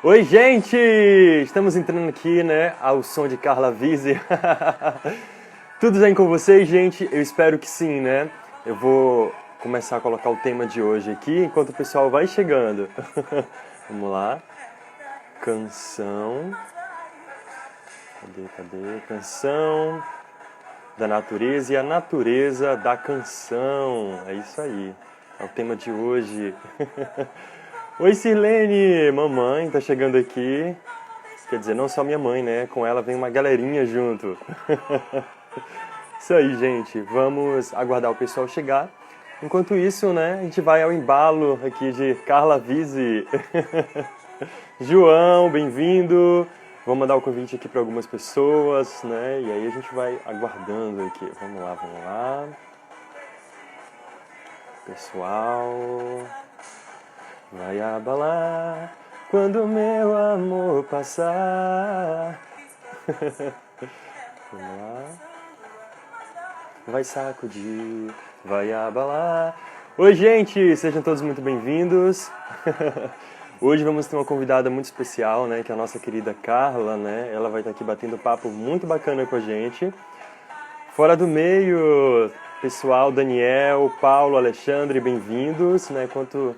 Oi, gente! Estamos entrando aqui, né, ao som de Carla Vise. Tudo bem com vocês, gente? Eu espero que sim, né? Eu vou começar a colocar o tema de hoje aqui enquanto o pessoal vai chegando. Vamos lá. Canção. Cadê? Canção da natureza e a natureza da canção. É isso aí. É o tema de hoje. Oi, Sirlene! Mamãe tá chegando aqui. Quer dizer, não só minha mãe, né? Com ela vem uma galerinha junto. Isso aí, gente. Vamos aguardar o pessoal chegar. Enquanto isso, né, a gente vai ao embalo aqui de Carla Vise. João, bem-vindo. Vou mandar o convite aqui para algumas pessoas, né? E aí a gente vai aguardando aqui. Vamos lá. Pessoal, vai abalar quando meu amor passar. Vamos lá. Vai sacudir, vai abalar. Oi, gente! Sejam todos muito bem-vindos. Hoje vamos ter uma convidada muito especial, né? Que é a nossa querida Carla, né? Ela vai estar aqui batendo papo muito bacana com a gente. Fora do meio, pessoal, Daniel, Paulo, Alexandre, bem-vindos, né? Enquanto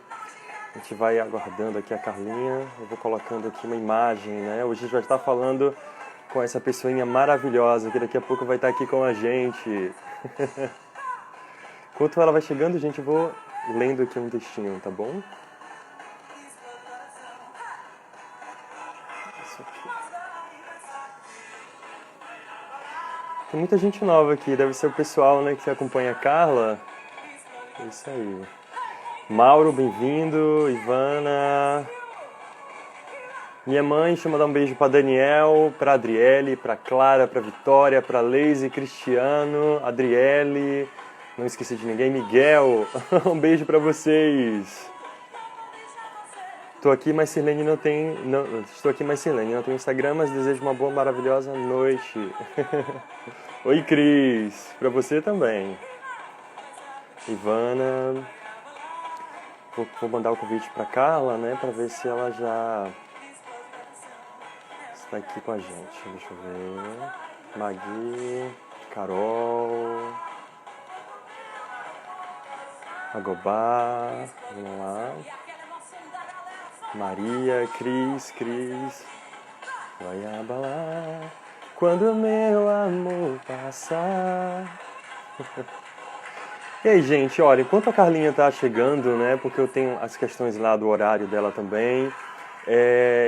a gente vai aguardando aqui a Carlinha, eu vou colocando aqui uma imagem, né? Hoje a gente vai estar falando com essa pessoinha maravilhosa que daqui a pouco vai estar aqui com a gente. Enquanto ela vai chegando, gente, eu vou lendo aqui um textinho, tá bom? Isso aqui. Tem muita gente nova aqui, deve ser o pessoal, né, que acompanha a Carla. É isso aí. Mauro, bem-vindo. Ivana. Minha mãe, deixa eu mandar um beijo pra Daniel, pra Adriele, pra Clara, pra Vitória, pra Leise, Cristiano, Adriele, não esqueci de ninguém, Miguel. Um beijo pra vocês. Estou aqui, mas Sirlene não tem Instagram, mas desejo uma boa, maravilhosa noite. Oi, Cris, pra você também. Ivana. Vou mandar o convite pra Carla, né, pra ver se ela já está aqui com a gente. Deixa eu ver. Magui, Carol, Agobá, vamos lá. Maria, Cris, vai abalar quando meu amor passar. E aí, gente, olha, enquanto a Carlinha tá chegando, né, porque eu tenho as questões lá do horário dela também,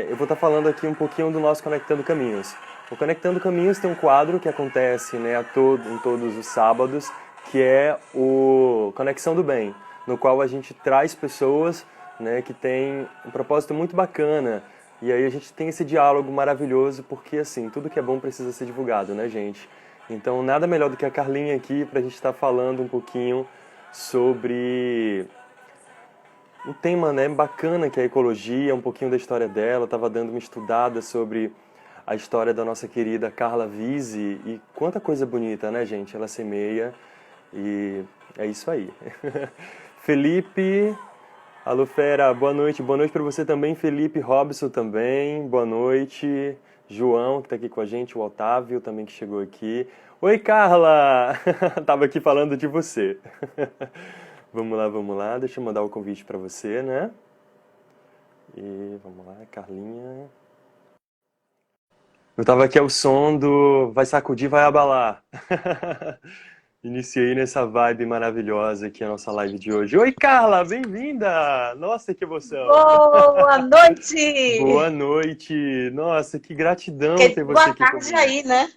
eu vou estar falando aqui um pouquinho do nosso Conectando Caminhos. O Conectando Caminhos tem um quadro que acontece, né, em todos os sábados, que é o Conexão do Bem, no qual a gente traz pessoas, né, que tem um propósito muito bacana. E aí a gente tem esse diálogo maravilhoso, porque assim, tudo que é bom precisa ser divulgado, né, gente? Então nada melhor do que a Carlinha aqui pra gente estar falando um pouquinho sobre um tema, né, bacana, que é a ecologia, um pouquinho da história dela. Eu estava dando uma estudada sobre a história da nossa querida Carla Vise e quanta coisa bonita, né, gente? Ela semeia e é isso aí. Felipe, alô Fera, boa noite para você também. Felipe Robson também, boa noite. João, que está aqui com a gente, o Otávio também que chegou aqui. Oi, Carla! Tava aqui falando de você. Vamos lá, deixa eu mandar o convite para você, né? E vamos lá, Carlinha. Eu tava aqui ao som do Vai Sacudir, Vai Abalar. Iniciei nessa vibe maravilhosa aqui a nossa live de hoje. Oi, Carla, bem-vinda! Nossa, que emoção! Boa noite! Boa noite! Nossa, que gratidão Que ter você boa aqui tarde comigo. aí, né?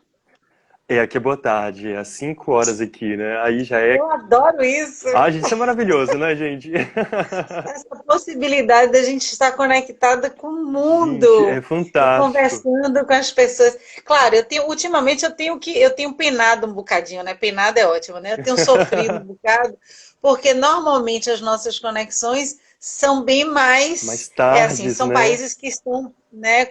Aqui é boa tarde, é às 5 horas aqui, né? Aí já é. Eu adoro isso, Ah, gente, isso é maravilhoso, né, gente? essa possibilidade da gente estar conectada com o Gente, é mundo e fantástico. conversando com as pessoas. Claro, ultimamente eu tenho penado um bocadinho, né? Penado é ótimo, né? Eu tenho sofrido um bocado, porque normalmente as nossas conexões são bem Mais mais, assim, tardes, são né? países que estão, né,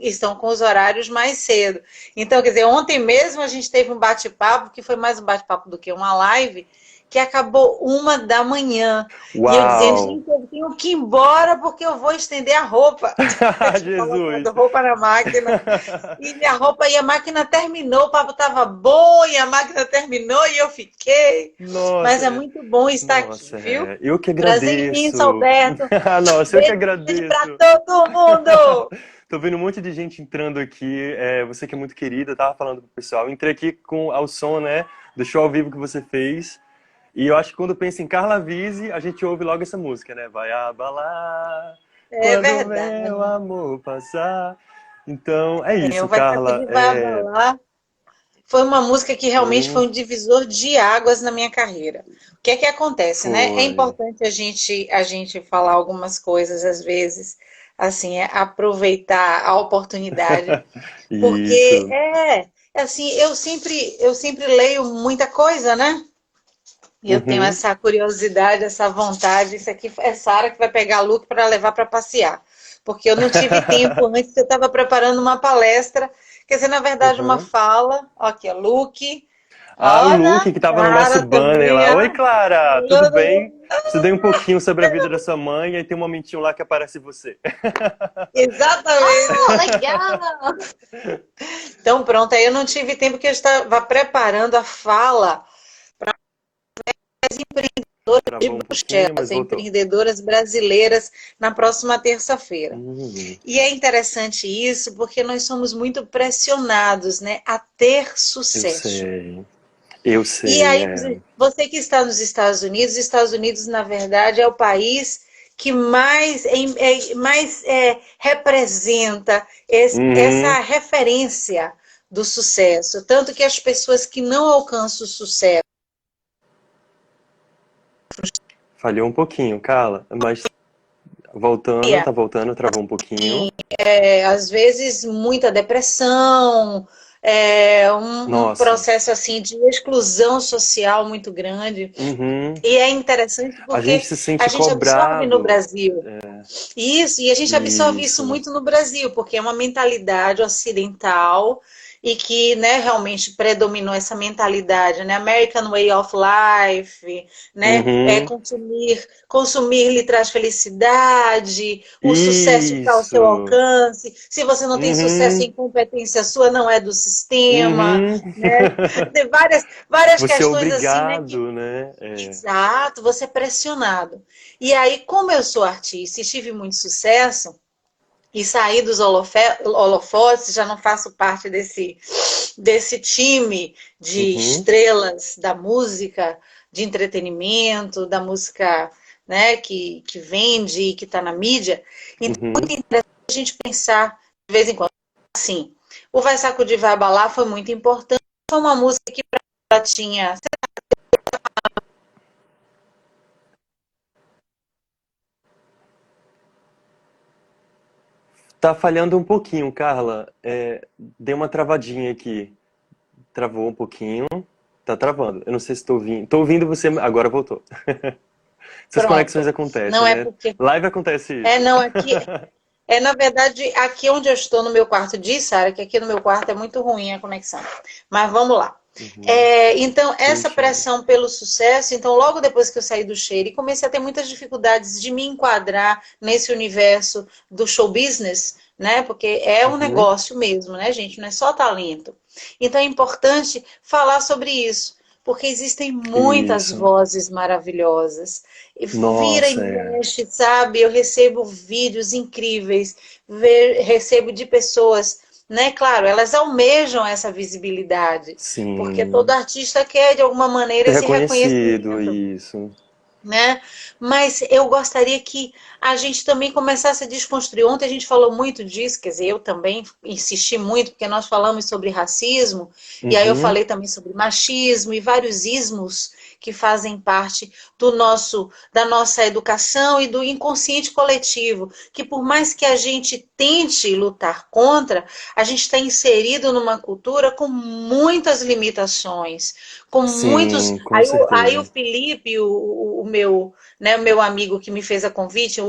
estão com os horários mais cedo. Então, quer dizer, ontem mesmo a gente teve um bate-papo, que foi mais um bate-papo do que uma live, que acabou 1 da manhã. E eu dizendo, Uau! gente, eu tenho que ir embora porque eu vou estender a roupa. Eu tinha colocado Jesus! roupa na máquina. E minha roupa, e a máquina terminou, o papo estava bom, e a máquina terminou, e eu fiquei. Mas é Nossa, muito bom estar aqui, nossa, viu? eu que Prazer agradeço. imenso, Alberto. Nossa, eu que Beijo para agradeço. todo mundo! Tô vendo um monte de gente entrando aqui. Você que é muito querida, eu tava falando pro pessoal. Entrei aqui com ao som, né, do show ao vivo que você fez. E eu acho que quando pensa em Carla Vise, a gente ouve logo essa música, né? Vai abalar É quando o meu verdade. amor passar. Então, é É, isso, o Vai Carla. Sacudir, Vai Abalar foi uma música que realmente Hum, foi um divisor de águas na minha carreira. O que é que acontece, né? É foi. importante a gente falar algumas coisas às vezes, assim, aproveitar a oportunidade, porque Isso. assim, eu sempre leio muita coisa, né? E eu tenho Uhum. essa curiosidade, essa vontade. Isso aqui é Sara que vai pegar a Luke para levar para passear. Porque eu não tive tempo antes, eu estava preparando uma palestra, quer dizer, na verdade, uma Uhum. fala. Ó, aqui, ó, Luke. Ah, o Olha, Luke que tava no nosso Clara banner também, lá. ó. Oi, Clara, tudo bem? Estudei um pouquinho sobre a vida da sua mãe e aí tem um momentinho lá que aparece você. Exatamente. Legal! Então, pronto, aí eu não tive tempo porque eu estava preparando a fala de Travou um pouquinho, Bruxelas, mas voltou. empreendedoras brasileiras, na próxima terça-feira. Hum, E é interessante isso porque nós somos muito pressionados, né, a ter eu sucesso. sei. Eu E sei, aí, é. você que está nos Estados Unidos, na verdade, é o país que mais representa essa Uhum. referência do sucesso. Tanto que as pessoas que não alcançam o sucesso, Falhou um pouquinho, Carla, mas tá voltando, travou um pouquinho. às vezes muita depressão, um Nossa. processo assim de exclusão social muito grande. Uhum. E é interessante A gente porque se a sente gente absorve no cobrado. Brasil isso, e a gente absorve isso Isso. muito no Brasil, porque é uma mentalidade ocidental e que, né, realmente predominou essa mentalidade, né, American Way of Life, né, Uhum. consumir lhe traz felicidade, o sucesso está ao seu Isso. alcance, se você não tem sucesso Uhum. em competência sua, não é do sistema, Uhum. né, tem várias Você é questões assim, né, que obrigado, né? É. exato, você é pressionado. E aí, como eu sou artista e tive muito sucesso, e saí dos holofotes, já não faço parte desse time de Uhum. estrelas da música, de entretenimento, da música, né, que vende e que está na mídia. Então, é Uhum. muito interessante a gente pensar de vez em quando. Assim, o Vai Sacudir, Vai Abalar foi muito importante. Foi uma música que ela tinha. Tá falhando um pouquinho, Carla. Deu uma travadinha aqui. Travou um pouquinho. Tá travando. Eu não sei se estou ouvindo. Tô ouvindo você. Agora voltou. Essas conexões Pronto. acontecem, Não é né? porque. Live acontece É, isso. não, aqui. Na verdade, aqui onde eu estou no meu quarto, diz, Sara, que aqui no meu quarto é muito ruim a conexão. Mas vamos lá. Uhum. Então, Eu essa entendo. pressão pelo sucesso, então, logo depois que eu saí do Cheire, comecei a ter muitas dificuldades de me enquadrar nesse universo do show business, né? Porque é um Uhum. negócio mesmo, né, gente? Não é só talento. Então, é importante falar sobre isso, porque existem muitas Isso. vozes maravilhosas. Vira e Nossa, é. mexe, sabe? Eu recebo vídeos incríveis, recebo de pessoas, né? Claro, elas almejam essa visibilidade, porque todo Sim. artista quer, de alguma maneira, Ser esse reconhecido, reconhecimento, isso. né? Mas eu gostaria que a gente também começasse a desconstruir. Ontem a gente falou muito disso, quer dizer, eu também insisti muito, porque nós falamos sobre racismo, e aí eu Uhum. falei também sobre machismo e vários ismos que fazem parte da nossa educação e do inconsciente coletivo, que por mais que a gente tente lutar contra, a gente está inserido numa cultura com muitas limitações, com muitos. Sim, com Aí o certeza. Felipe, o meu, né, o meu amigo que me fez a convite,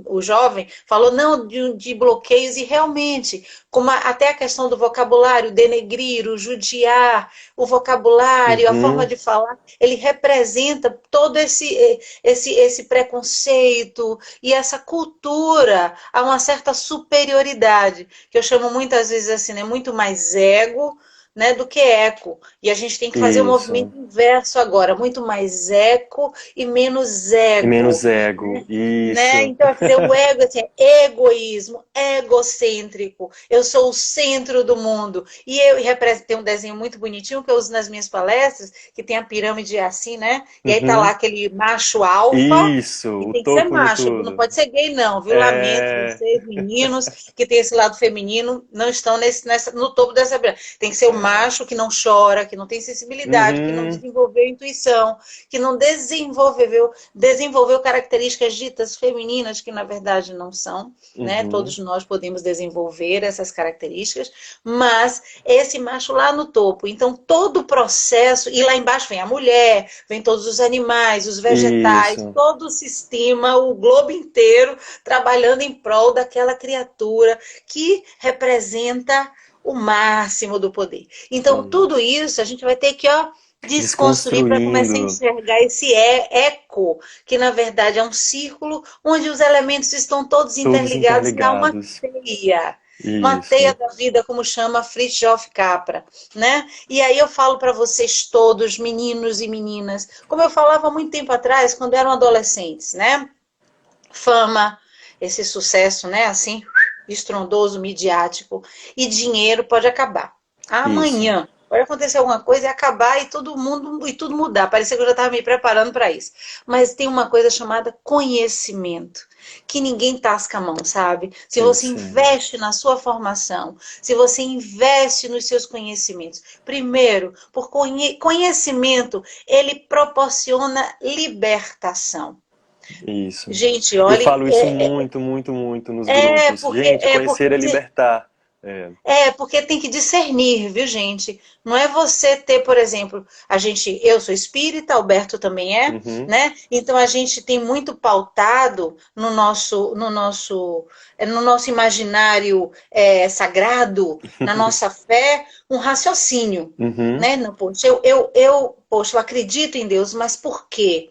o jovem falou, não, de bloqueios, e realmente, como até a questão do vocabulário, denegrir, o judiar, o vocabulário, a forma Uhum. de falar, ele representa todo esse preconceito e essa cultura a uma certa superioridade, que eu chamo muitas vezes assim, né, muito mais ego, né, do que eco. E a gente tem que fazer o movimento Isso. inverso agora, muito mais eco e menos E ego, menos ego. né? Isso. Então, quer dizer, o ego assim, é egoísmo, egocêntrico. Eu sou o centro do mundo. E eu tem um desenho muito bonitinho que eu uso nas minhas palestras, que tem a pirâmide assim, né? E aí tá lá Uhum. aquele macho alfa, Isso. e O tem que ser topo de macho, não tudo. pode ser gay, não, viu? Lamento É... vocês, meninos, que tem esse lado feminino, não estão no topo dessa pirâmide. Tem que ser o macho que não chora, que não tem sensibilidade, que não Uhum. desenvolveu intuição, que não desenvolveu características ditas femininas, que na verdade não são, né? Uhum. Todos nós podemos desenvolver essas características, mas esse macho lá no topo. Então, todo o processo, e lá embaixo vem a mulher, vem todos os animais, os vegetais, Isso. todo o sistema, o globo inteiro, trabalhando em prol daquela criatura que representa o máximo do poder. Então, tudo Isso. isso a gente vai ter que, ó, desconstruir para começar a Desconstruindo. enxergar esse eco, que na verdade é um círculo onde os elementos estão todos Todos interligados e há interligados. uma teia Isso. da vida, como chama Fritjof Capra, né? E aí eu falo para vocês todos, meninos e meninas, como eu falava há muito tempo atrás, quando eram adolescentes, né? Fama, esse sucesso, né? Assim, estrondoso, midiático, e dinheiro pode acabar. Isso. Amanhã pode acontecer alguma coisa e acabar e todo mundo e tudo mudar. Parecia que eu já estava me preparando para isso. Mas tem uma coisa chamada conhecimento, que ninguém tasca a mão, sabe? Se Eu você sei. investe na sua formação, se você investe nos seus conhecimentos, primeiro, por conhecimento, ele proporciona libertação. Isso. Gente, Eu olha, falo isso muito, muito, muito nos é grupos. porque Gente, é conhecer porque é libertar. É. é porque tem que discernir, viu, gente? Não é você ter, por exemplo, eu sou espírita, Alberto também é, Uhum. né? Então a gente tem muito pautado no nosso imaginário sagrado, na nossa fé, um raciocínio, Uhum. né? Não, poxa, poxa, eu acredito em Deus, mas por quê?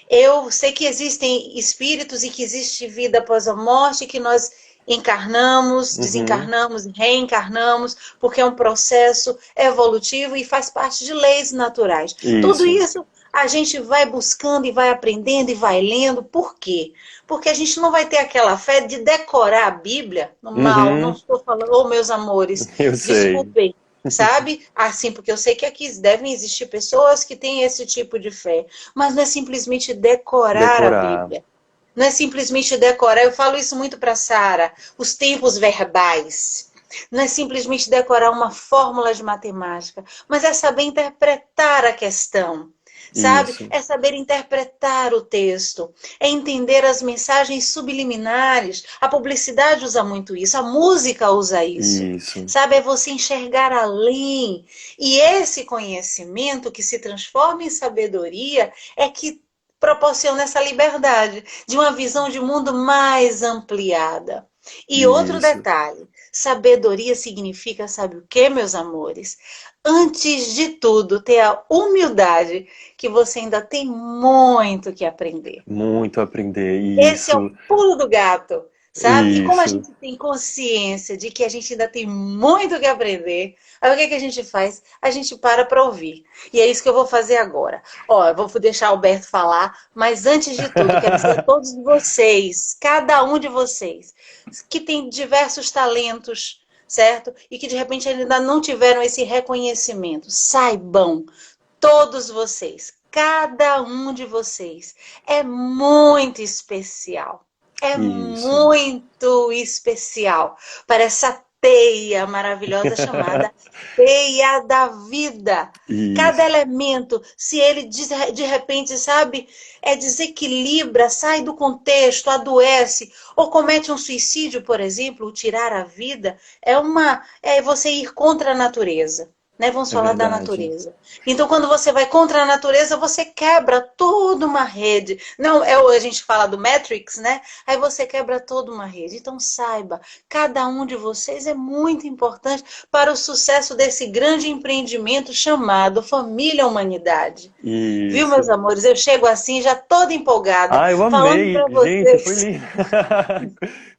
Eu sei que existem espíritos e que existe vida após a morte, que nós encarnamos, Uhum. desencarnamos, reencarnamos, porque é um processo evolutivo e faz parte de leis naturais. Tudo Isso. isso a gente vai buscando e vai aprendendo e vai lendo. Por quê? Porque a gente não vai ter aquela fé de decorar a Bíblia no mal. Não Uhum. estou falando, oh, meus amores, Eu sei. desculpem, sabe? Assim, porque eu sei que aqui devem existir pessoas que têm esse tipo de fé, mas não é simplesmente decorar a Decorar. Bíblia. Não é simplesmente decorar. Eu falo isso muito para Sara, os tempos verbais. Não é simplesmente decorar uma fórmula de matemática, mas é saber interpretar a questão. Sabe? Isso. É saber interpretar o texto, é entender as mensagens subliminares. A publicidade usa muito isso, a música usa isso. Isso. Sabe? É você enxergar além. E esse conhecimento que se transforma em sabedoria é que proporciona essa liberdade de uma visão de mundo mais ampliada. E outro Isso. detalhe, sabedoria significa, sabe o que, meus amores? Antes de tudo, ter a humildade que você ainda tem muito que aprender. Muito aprender. Esse é o Isso. pulo do gato, sabe? E como a Isso. gente tem consciência de que a gente ainda tem muito que aprender, aí o que, que a gente faz? A gente para ouvir. E é isso que eu vou fazer agora. Ó, eu vou deixar o Alberto falar, mas antes de tudo, quero dizer a todos vocês, cada um de vocês, que tem diversos talentos, certo? E que de repente ainda não tiveram esse reconhecimento. Saibam, todos vocês, cada um de vocês é muito especial. É Isso. muito especial para essa teia maravilhosa chamada teia da vida. Cada Isso. elemento, se ele de repente, sabe, desequilibra, sai do contexto, adoece, ou comete um suicídio, por exemplo, tirar a vida, é você ir contra a natureza. né? Vamos É falar da verdade. natureza. Então, quando você vai contra a natureza, você quebra toda uma rede. Não, a gente fala do Matrix, né? Aí você quebra toda uma rede. Então, saiba, cada um de vocês é muito importante para o sucesso desse grande empreendimento chamado Família Humanidade. Viu, meus Isso. amores? Eu chego assim, já toda empolgada, Ah, eu falando amei. para Gente, foi vocês lindo.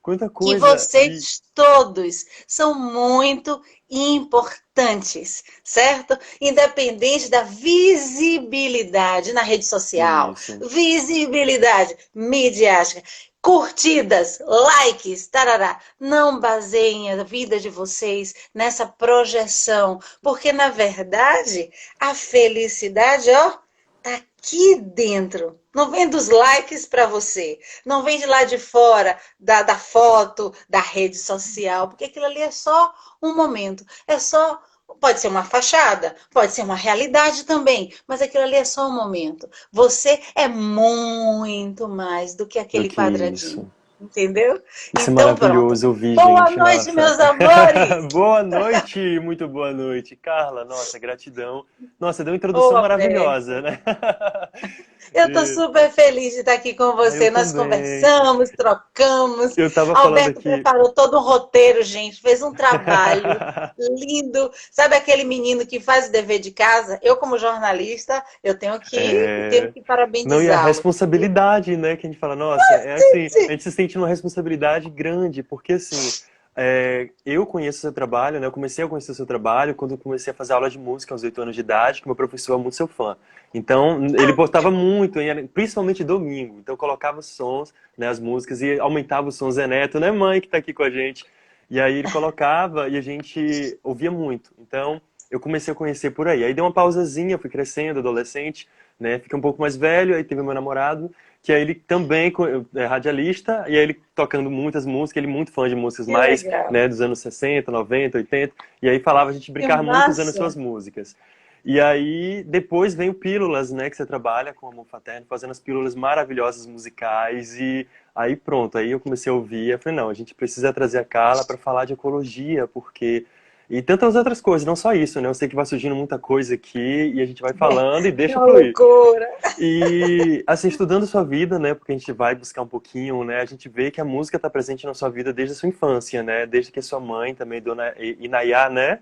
Quanta que coisa. vocês todos são muito importantes, certo? Independente da visibilidade na rede social, Isso. visibilidade midiática, curtidas, likes, tarará. Não baseiem a vida de vocês nessa projeção, porque na verdade a felicidade, ó, tá aqui dentro. Não vem dos likes para você, não vem de lá de fora da foto, da rede social, porque aquilo ali é só um momento, é só. Pode ser uma fachada, pode ser uma realidade também, mas aquilo ali é só um momento. Você é muito mais do que Do aquele que quadradinho, isso. entendeu? Isso é Então, pronto. maravilhoso ouvir, Boa gente. noite, Nossa. meus amores! Boa noite, muito boa noite. Carla, nossa, gratidão. Nossa, deu uma introdução Ô, maravilhosa, Alberto. né? Eu estou E- super feliz de estar aqui com eu você. Nós também. conversamos, trocamos. Eu tava falando Alberto aqui. preparou todo um roteiro, gente, fez um trabalho lindo. Sabe aquele menino que faz o dever de casa? Eu, como jornalista, eu tenho É, que não, e a parabenizá-lo. responsabilidade, né? Que a gente fala, nossa, é assim, a gente se sente numa responsabilidade grande, porque assim, eu conheço o seu trabalho, né? Eu comecei a conhecer o seu trabalho quando eu comecei a fazer aula de música aos 8 anos de idade, que meu professor é muito seu fã. Então, ele botava muito, principalmente domingo. Então, eu colocava os sons, né, as músicas, e aumentava o som. Zé Neto, né, mãe, que tá aqui com a gente. E aí ele colocava e a gente ouvia muito. Então, eu comecei a conhecer por aí. Aí deu uma pausazinha, fui crescendo, adolescente, né? Fiquei um pouco mais velho, aí teve meu namorado, que aí ele também é radialista, e aí ele tocando muitas músicas, ele muito fã de músicas Que mais, legal. né, dos anos 60, 90, 80, e aí falava, a gente Que brincava muito usando as suas massa. músicas. E aí depois vem o Pílulas, né, que você trabalha com o Amor Fraterno, fazendo as pílulas maravilhosas musicais, e aí pronto, aí eu comecei a ouvir, eu falei, não, a gente precisa trazer a Carla para falar de ecologia, porque e tantas outras coisas, não só isso, né? Eu sei que vai surgindo muita coisa aqui e a gente vai falando e É deixa uma fluir. loucura. E, assim, estudando sua vida, né? Porque a gente vai buscar um pouquinho, né? A gente vê que a música está presente na sua vida desde a sua infância, né? Desde que a sua mãe também, Dona Inayá, né?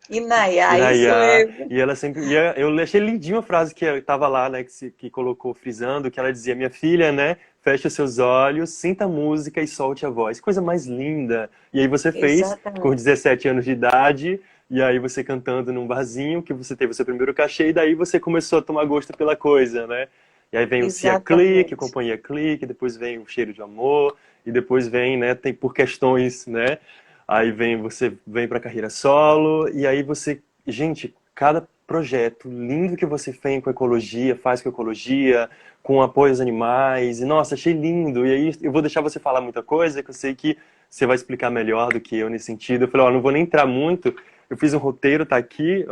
Inaiá, isso Inayá, mesmo. e ela sempre. Eu achei lindinho a frase que estava lá, né? Que colocou frisando, que ela dizia: Minha filha, né? Feche os seus olhos, sinta a música e solte a voz. Coisa mais linda. E aí você fez, com Exatamente. 17 anos de idade, e aí você cantando num barzinho, que você teve o seu primeiro cachê, e daí você começou a tomar gosto pela coisa, né? E aí vem o Cia Clique, a Exatamente. Companhia Clique, depois vem o Cheiro de Amor, e depois vem, né? Tem por questões, né? Aí vem você vem para carreira solo, e aí você gente, cada projeto lindo que você fez com ecologia, faz com ecologia, com apoio aos animais, e nossa, achei lindo. E aí eu vou deixar você falar muita coisa, que eu sei que você vai explicar melhor do que eu nesse sentido. Eu falei, ó, não vou nem entrar muito. Eu fiz um roteiro, tá aqui,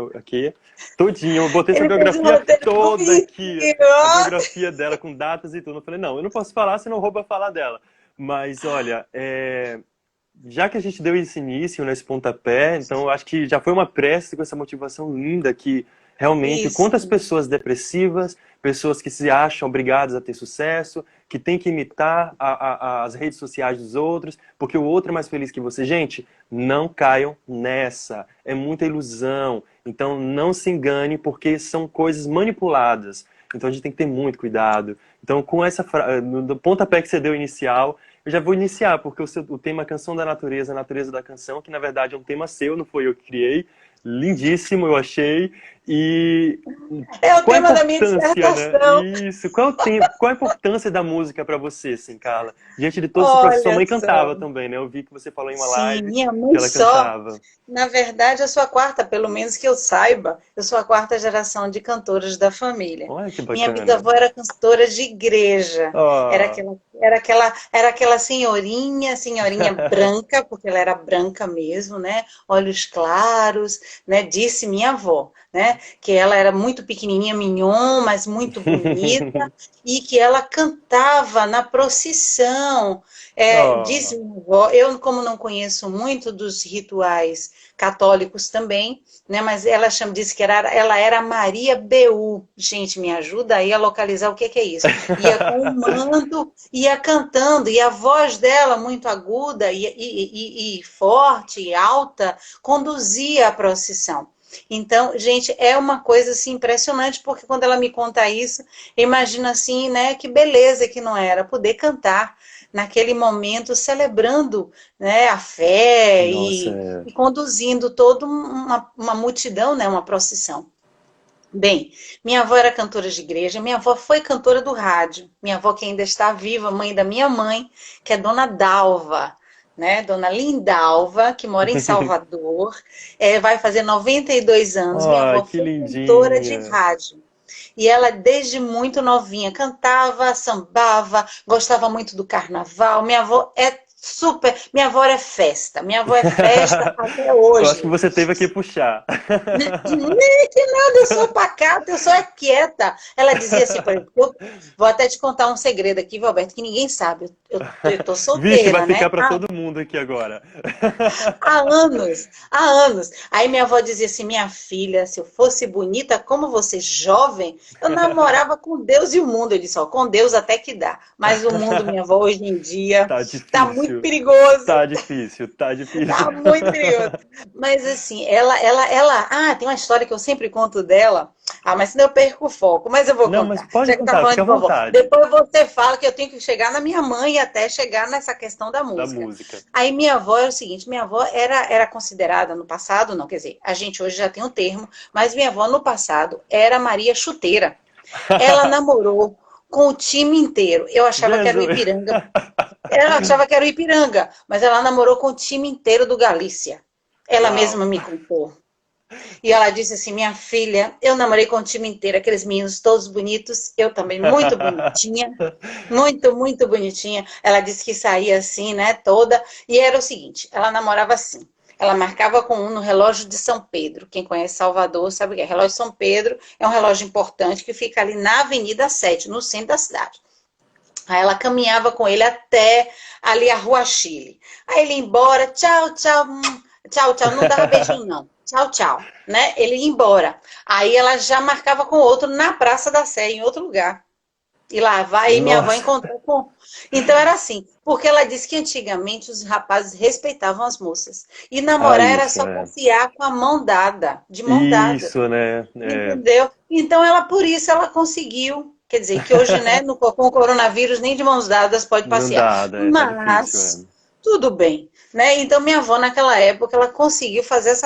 todinho. Eu botei sua Ele fez um biografia roteiro toda aqui, bonitinho. a biografia dela com datas e tudo. Eu falei, não, eu não posso falar, senão rouba falar dela. Mas olha, já que a gente deu esse início, nesse pontapé, então eu acho que já foi uma prece com essa motivação linda que realmente Isso. quantas pessoas depressivas, pessoas que se acham obrigadas a ter sucesso, que tem que imitar as redes sociais dos outros, porque o outro é mais feliz que você. Gente, não caiam nessa. É muita ilusão. Então não se engane, porque são coisas manipuladas. Então a gente tem que ter muito cuidado. Então, com no pontapé que você deu inicial, eu já vou iniciar, porque o tema Canção da Natureza, a Natureza da Canção, que na verdade é um tema seu, não foi eu que criei. Lindíssimo, eu achei. E É o qual a tema da minha importância, né? dissertação. Isso. Qual a importância da música para você, assim, Carla? Diante de todos os processos. Sua Olha mãe só. cantava também, né? Eu vi que você falou em uma Sim, live minha que mãe ela só. cantava. Na verdade, eu sou a quarta, pelo menos que eu saiba, eu sou a quarta geração de cantoras da família. Olha que Minha bacana. bisavó era cantora de igreja. Oh, Era aquela senhorinha, senhorinha branca, porque ela era branca mesmo, né? Olhos claros. né, disse minha avó, né, que ela era muito pequenininha, mignon, mas muito bonita, e que ela cantava na procissão. Disse Oh, minha avó, eu como não conheço muito dos rituais católicos também, né, mas ela disse que ela era Maria Beu. Gente, me ajuda aí a localizar o que é isso. Ia com o manto, ia cantando, e a voz dela, muito aguda e forte e alta, conduzia a procissão. Então, gente, é uma coisa assim impressionante, porque quando ela me conta isso, imagina assim, né, que beleza que não era poder cantar naquele momento, celebrando, né, a fé nossa, e conduzindo toda uma multidão, né, uma procissão. Bem, minha avó era cantora de igreja, minha avó foi cantora do rádio. Minha avó que ainda está viva, mãe da minha mãe, que é Dona Dalva, né? Dona Lindalva, que mora em Salvador, vai fazer 92 anos. Minha oh, avó que foi cantora de lindinha. rádio. E ela, desde muito novinha, cantava, sambava, gostava muito do carnaval. Minha avó é super. Minha avó é festa. Minha avó é festa até Eu acho que hoje. você teve que puxar. Nem que nada, eu sou pacata, eu sou quieta. Ela dizia assim, por exemplo, vou até te contar um segredo aqui, Valberto, que ninguém sabe. Eu tô Vixe, vai solteira, né? ficar pra todo mundo aqui agora. Há anos, há anos. Aí minha avó dizia assim, minha filha, se eu fosse bonita como você, jovem, eu namorava com Deus e o mundo. Eu disse, ó, com Deus até que dá. Mas o mundo, minha avó, hoje em dia, Tá tá muito difícil. perigoso. Tá difícil, tá difícil. Tá muito perigoso. Mas assim, tem uma história que eu sempre conto dela. Ah, mas senão eu perco o foco. Mas eu vou Não, mas contar. pode Já que tá contar, falando fica à de vovó. vontade. Depois você fala que eu tenho que chegar na minha mãe e até chegar nessa questão da Da música. música. Aí minha avó é o seguinte, minha avó era considerada no passado, não, quer dizer, a gente hoje já tem um termo, mas minha avó no passado era Maria Chuteira. Ela namorou com o time inteiro. Eu achava que era o Jesus. Ipiranga. Ela achava que era o Ipiranga, mas ela namorou com o time inteiro do Galícia. Ela Uau. mesma me contou. E ela disse assim: minha filha, eu namorei com o time inteiro, aqueles meninos todos bonitos, eu também muito bonitinha, muito, muito bonitinha. Ela disse que saía assim, né, toda. E era o seguinte: ela namorava assim. Ela marcava com um no relógio de São Pedro. Quem conhece Salvador sabe o que é. Relógio de São Pedro é um relógio importante que fica ali na Avenida 7, no centro da cidade. Aí ela caminhava com ele até ali a Rua Chile. Aí ele ia embora, tchau, tchau, tchau, tchau, não dava beijinho não. Tchau, tchau, né? Ele ia embora. Aí ela já marcava com outro na Praça da Sé, em outro lugar. E lá vai, e minha avó Nossa. encontrou com. Então era assim, porque ela disse que antigamente os rapazes respeitavam as moças. E Ah, namorar era isso, só é. passear com a mão dada, de mão dada. Isso, né? É. Entendeu? Então, ela, por isso, ela conseguiu. Quer dizer, que hoje, né, com o coronavírus, nem de mãos dadas pode Não passear. dá, né? Tá difícil, Mas, é. tudo bem. Né? Então, minha avó, naquela época, ela conseguiu fazer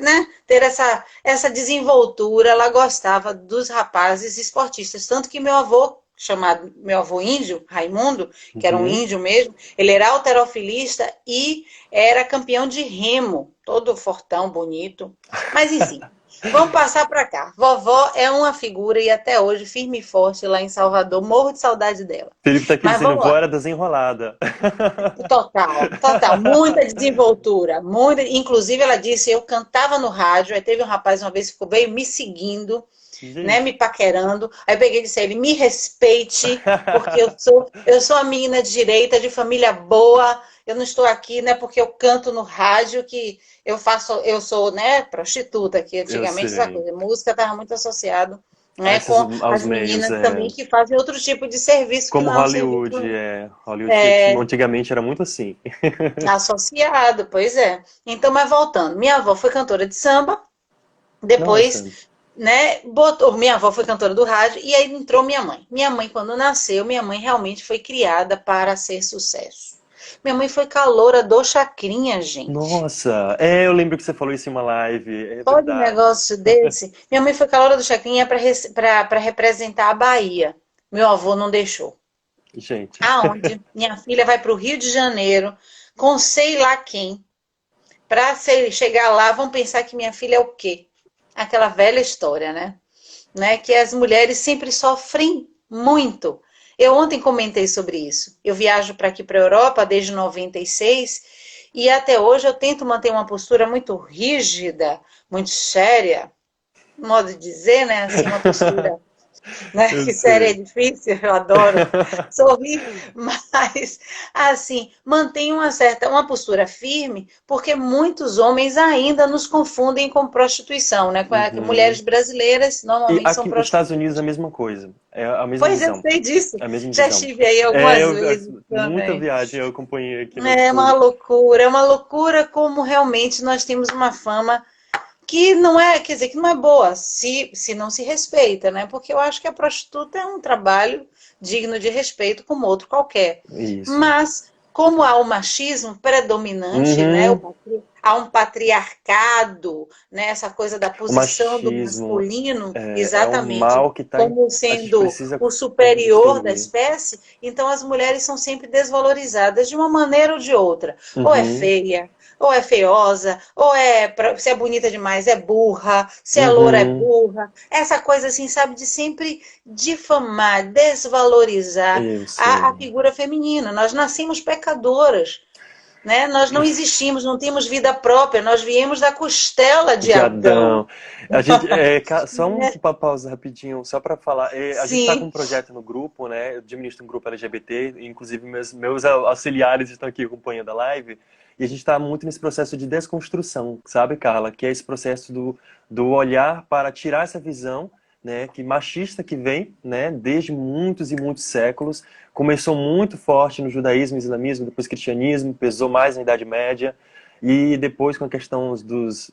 né, ter essa desenvoltura. Ela gostava dos rapazes esportistas. Tanto que meu avô, chamado meu avô índio, Raimundo, que era um Uhum. índio mesmo, ele era halterofilista e era campeão de remo. Todo fortão, bonito. Mas, enfim. Vamos passar para cá. Vovó é uma figura e até hoje firme e forte lá em Salvador. Morro de saudade dela. Felipe tá aqui Mas dizendo, vamos vó lá. era desenrolada. Total, total. Muita desenvoltura. Muita... Inclusive, ela disse, eu cantava no rádio, aí teve um rapaz uma vez que veio me seguindo, né, Gente. me paquerando. Aí eu peguei e disse a ele, me respeite, porque eu sou a menina de direita, de família boa. Eu não estou aqui, né, porque eu canto no rádio, que eu sou, né, prostituta, que Eu antigamente essa sei. coisa, música estava muito associado, Ah, né, esses, com aos as meios, meninas também que fazem outro tipo de serviço, que como não é um serviço Hollywood, Hollywood antigamente era muito assim. associado, pois é. Então, mas voltando, minha avó foi cantora de samba, depois, Nossa, né, minha avó foi cantora do rádio, e aí entrou minha mãe. Minha mãe, quando nasceu, minha mãe realmente foi criada para ser sucesso. Minha mãe foi caloura do Chacrinha, gente. nossa, eu lembro que você falou isso em uma live, é Pode um verdade. negócio desse? Minha mãe foi caloura do Chacrinha para representar a Bahia. Meu avô não deixou. Gente, Aonde minha filha vai para o Rio de Janeiro com sei lá quem. Para chegar lá, vão pensar que minha filha é o quê? Aquela velha história, né? Que as mulheres sempre sofrem muito. Eu ontem comentei sobre isso. Eu viajo para aqui para a Europa desde 96 e até hoje eu tento manter uma postura muito rígida, muito séria, modo de dizer, né? Assim, uma postura, né? Eu Que séria é sei. difícil, eu adoro sorrir, mas assim, mantém uma postura firme, porque muitos homens ainda nos confundem com prostituição, né? Uhum. Mulheres brasileiras E normalmente são aqui nos Estados prostitutas. Unidos é a mesma coisa, é a mesma Pois eu visão, sei disso. é a mesma Já visão. estive aí É, algumas vezes muita também. viagem eu acompanhei aqui no É sul. uma loucura como realmente nós temos uma fama que não é, quer dizer, que não é boa, se não se respeita, né? Porque eu acho que a prostituta é um trabalho digno de respeito como outro qualquer. Isso. Mas, como há o machismo predominante, né? Uhum. Há um patriarcado, né? Essa coisa da O posição do machismo masculino, é um exatamente, mal que como a gente sendo precisa o superior da destruir. espécie, então as mulheres são sempre desvalorizadas de uma maneira ou de outra. Ou é Uhum. feia, ou é feiosa, se é bonita demais é burra, se é loura é Uhum. burra. Essa coisa assim, sabe, de sempre difamar, desvalorizar Eu a sei. figura feminina. Nós nascemos pecadoras, né? Nós não existimos, não temos vida própria, nós viemos da costela de De Adão. Adão. A gente, só Né? uma pausa rapidinho, só para falar. A gente está com um Sim, projeto no grupo, né? Eu administro um grupo LGBT, inclusive meus auxiliares estão aqui acompanhando a live. E a gente está muito nesse processo de desconstrução, sabe, Carla? Que é esse processo do olhar para tirar essa visão, né, que machista que vem, né, desde muitos e muitos séculos. Começou muito forte no judaísmo, islamismo, depois cristianismo, pesou mais na Idade Média. E depois com a questão dos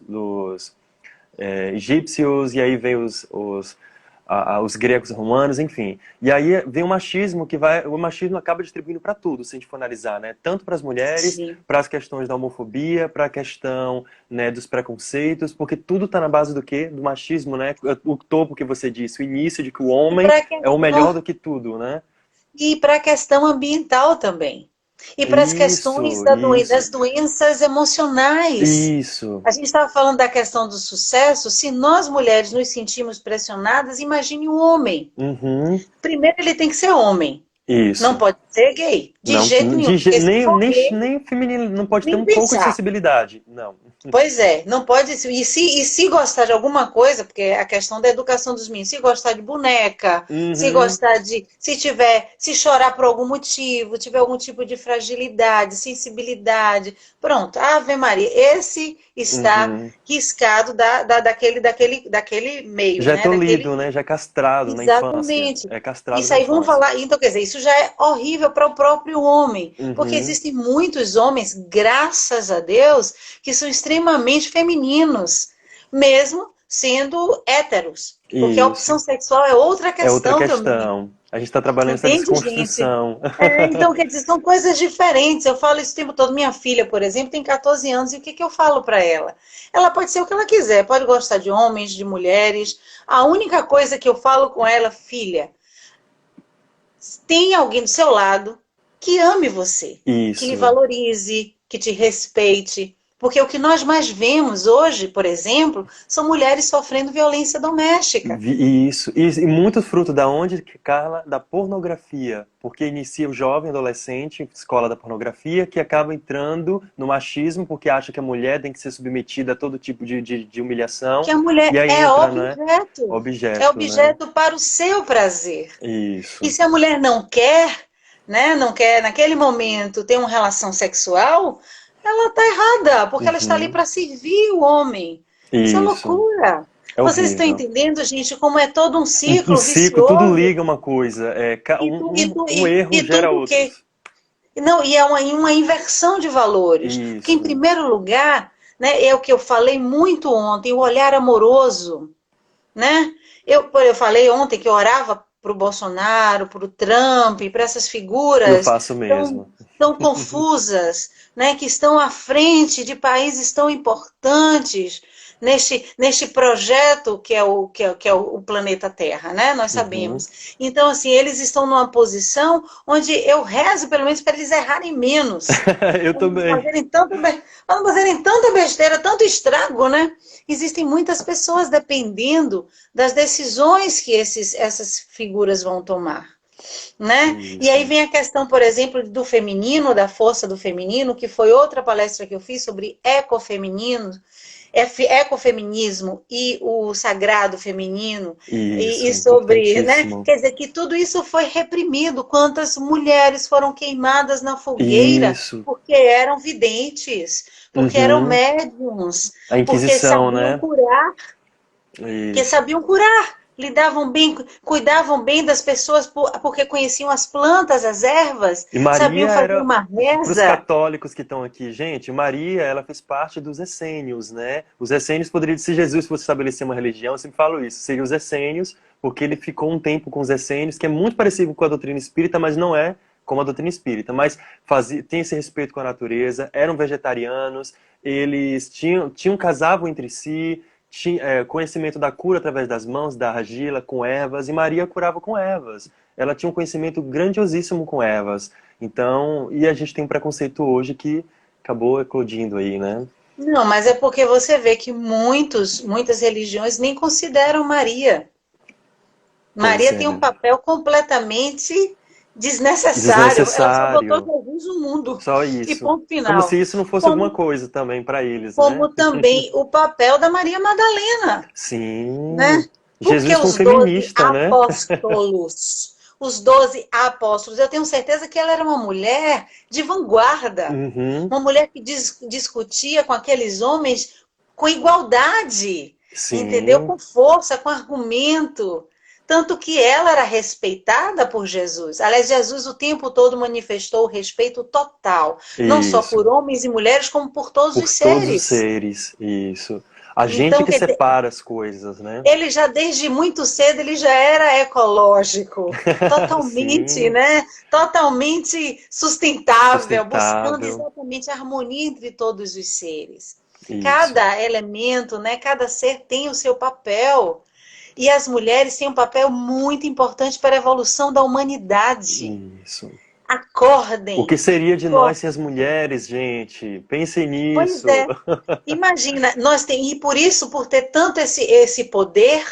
egípcios, e aí vem os gregos romanos, enfim. E aí vem o machismo o machismo acaba distribuindo para tudo, se a gente for analisar, né? Tanto para as mulheres, sim. para as questões da homofobia, para a questão, né, dos preconceitos, porque tudo está na base do quê? Do machismo, né? O topo que você disse, o início de que o E homem para a é o melhor questão, do que tudo, né? e para a questão ambiental também. E para as questões Isso, isso, das doenças emocionais. isso. A gente estava falando da questão do sucesso. Se nós mulheres nos sentimos pressionadas, imagine um homem. Uhum, Primeiro, ele tem que ser homem. Não isso. pode ser gay. De Não, jeito nenhum. Porque se nem, for nem, gay, nem feminino, não pode ter nem um pouco de pensar. sensibilidade. Não. Pois é, não pode. E se gostar de alguma coisa, porque é a questão da educação dos meninos, se gostar de boneca, se Uhum, gostar de. Se chorar por algum motivo, tiver algum tipo de fragilidade, sensibilidade, pronto, Ave Maria, esse está uhum. riscado daquele meio, Já é né? tolhido, né? Já é castrado na infância. Exatamente. É castrado Isso na aí, vamos infância. falar. Então, quer dizer, isso já é horrível para o próprio homem, porque Uhum, existem muitos homens, graças a Deus, que são extremamente femininos, mesmo sendo héteros, porque a opção isso. sexual é outra É outra questão também. questão. A gente está trabalhando essa Entende, gente? desconstrução. Então, quer dizer, são coisas diferentes. Eu falo isso o tempo todo. Minha filha, por exemplo, tem 14 anos, e o que que eu falo para ela? Ela pode ser o que ela quiser, pode gostar de homens, de mulheres. A única coisa que eu falo com ela, filha, tem alguém do seu lado que ame você, que lhe Isso. valorize, que te respeite. Porque o que nós mais vemos hoje, por exemplo, são mulheres sofrendo violência doméstica. Isso. E muito fruto da onde, Carla? Da pornografia. Porque inicia o jovem, adolescente, escola da pornografia, que acaba entrando no machismo porque acha que a mulher tem que ser submetida a todo tipo de humilhação. Que a mulher E aí é entra, né? é Objeto, né? objeto para o seu prazer. E Isso. se a mulher não quer, né, não quer naquele momento ter uma relação sexual, ela está errada, porque ela está ali Uhum. para servir o homem. Isso é Isso. loucura. É Vocês estão horrível. entendendo, gente, como é todo um Um ciclo ciclo, tudo vicioso liga uma coisa. e, tu, e, tu, Um erro e gera tudo que. outros. Não, e é uma inversão de valores. Porque, em Isso. primeiro lugar, né, é o que eu falei muito ontem, o olhar amoroso, né? Eu falei ontem que eu orava para o Bolsonaro, para o Trump, para essas Eu figuras faço tão, mesmo. tão confusas, né? Que estão à frente de países tão importantes neste projeto que é o planeta Terra, né? Nós Uhum. sabemos. Então, assim, eles estão numa posição onde eu rezo, pelo menos, para eles errarem menos. Eu Para não também. fazerem para não fazerem tanta besteira, tanto estrago, né? Existem muitas pessoas dependendo das decisões que essas figuras vão tomar, né? E aí Isso. vem a questão, por exemplo, do feminino, da força do feminino, que foi outra palestra que eu fiz sobre ecofeminino. ecofeminismo e o sagrado feminino, Isso, e sobre, né? importantíssimo. Quer dizer que tudo isso foi reprimido. Quantas mulheres foram queimadas na fogueira Isso. porque eram videntes, porque eram Uhum. médiums, A porque Inquisição, sabiam né? curar, que Isso. sabiam curar, lidavam bem, cuidavam bem das pessoas porque conheciam as plantas, as ervas, E sabiam Maria fazer era, uma para os reza. católicos que estão aqui, gente, Maria, ela fez parte dos essênios, né? Os essênios poderiam ser Jesus se fosse estabelecer uma religião, eu sempre falo isso, seria os essênios, porque ele ficou um tempo com os essênios, que é muito parecido com a doutrina espírita, mas não é como a doutrina espírita, mas tem esse respeito com a natureza, eram vegetarianos, eles casavam entre si, tinha conhecimento da cura através das mãos, da argila, com ervas, e Maria curava com ervas. Ela tinha um conhecimento grandiosíssimo com ervas. Então, e a gente tem um preconceito hoje que acabou eclodindo aí, né? Não, mas é porque você vê que muitas religiões nem consideram Maria. Pois Maria é. tem um papel completamente desnecessário. Ela só botou Desnecessário. Jesus no mundo. Só E isso. ponto Como se final. isso não fosse alguma Como, coisa também para eles, né? como também o papel da Maria Madalena, né? Sim. Porque Jesus foi um feminista, né? os 12 apóstolos, eu tenho certeza que ela era uma mulher de vanguarda, Uhum. uma mulher que discutia com aqueles homens com igualdade, entendeu? Sim. Com força, com argumento. Tanto que ela era respeitada por Jesus. Aliás, Jesus o tempo todo manifestou o respeito total, não só por Isso. homens e mulheres, como por todos os Por todos os seres. seres. Isso. A gente Então, que quer dizer, separa as coisas, né? ele já desde muito cedo ele já era ecológico, totalmente, Sim. né? Totalmente sustentável, buscando Sustentável. exatamente a harmonia entre todos os seres. Isso. Cada elemento, né? Cada ser tem o seu papel. E as mulheres têm um papel muito importante para a evolução da humanidade. Isso. O que Acordem. seria de nós sem as mulheres, gente? Pensem Pois nisso. é. Imagina, e por isso, por ter tanto esse poder,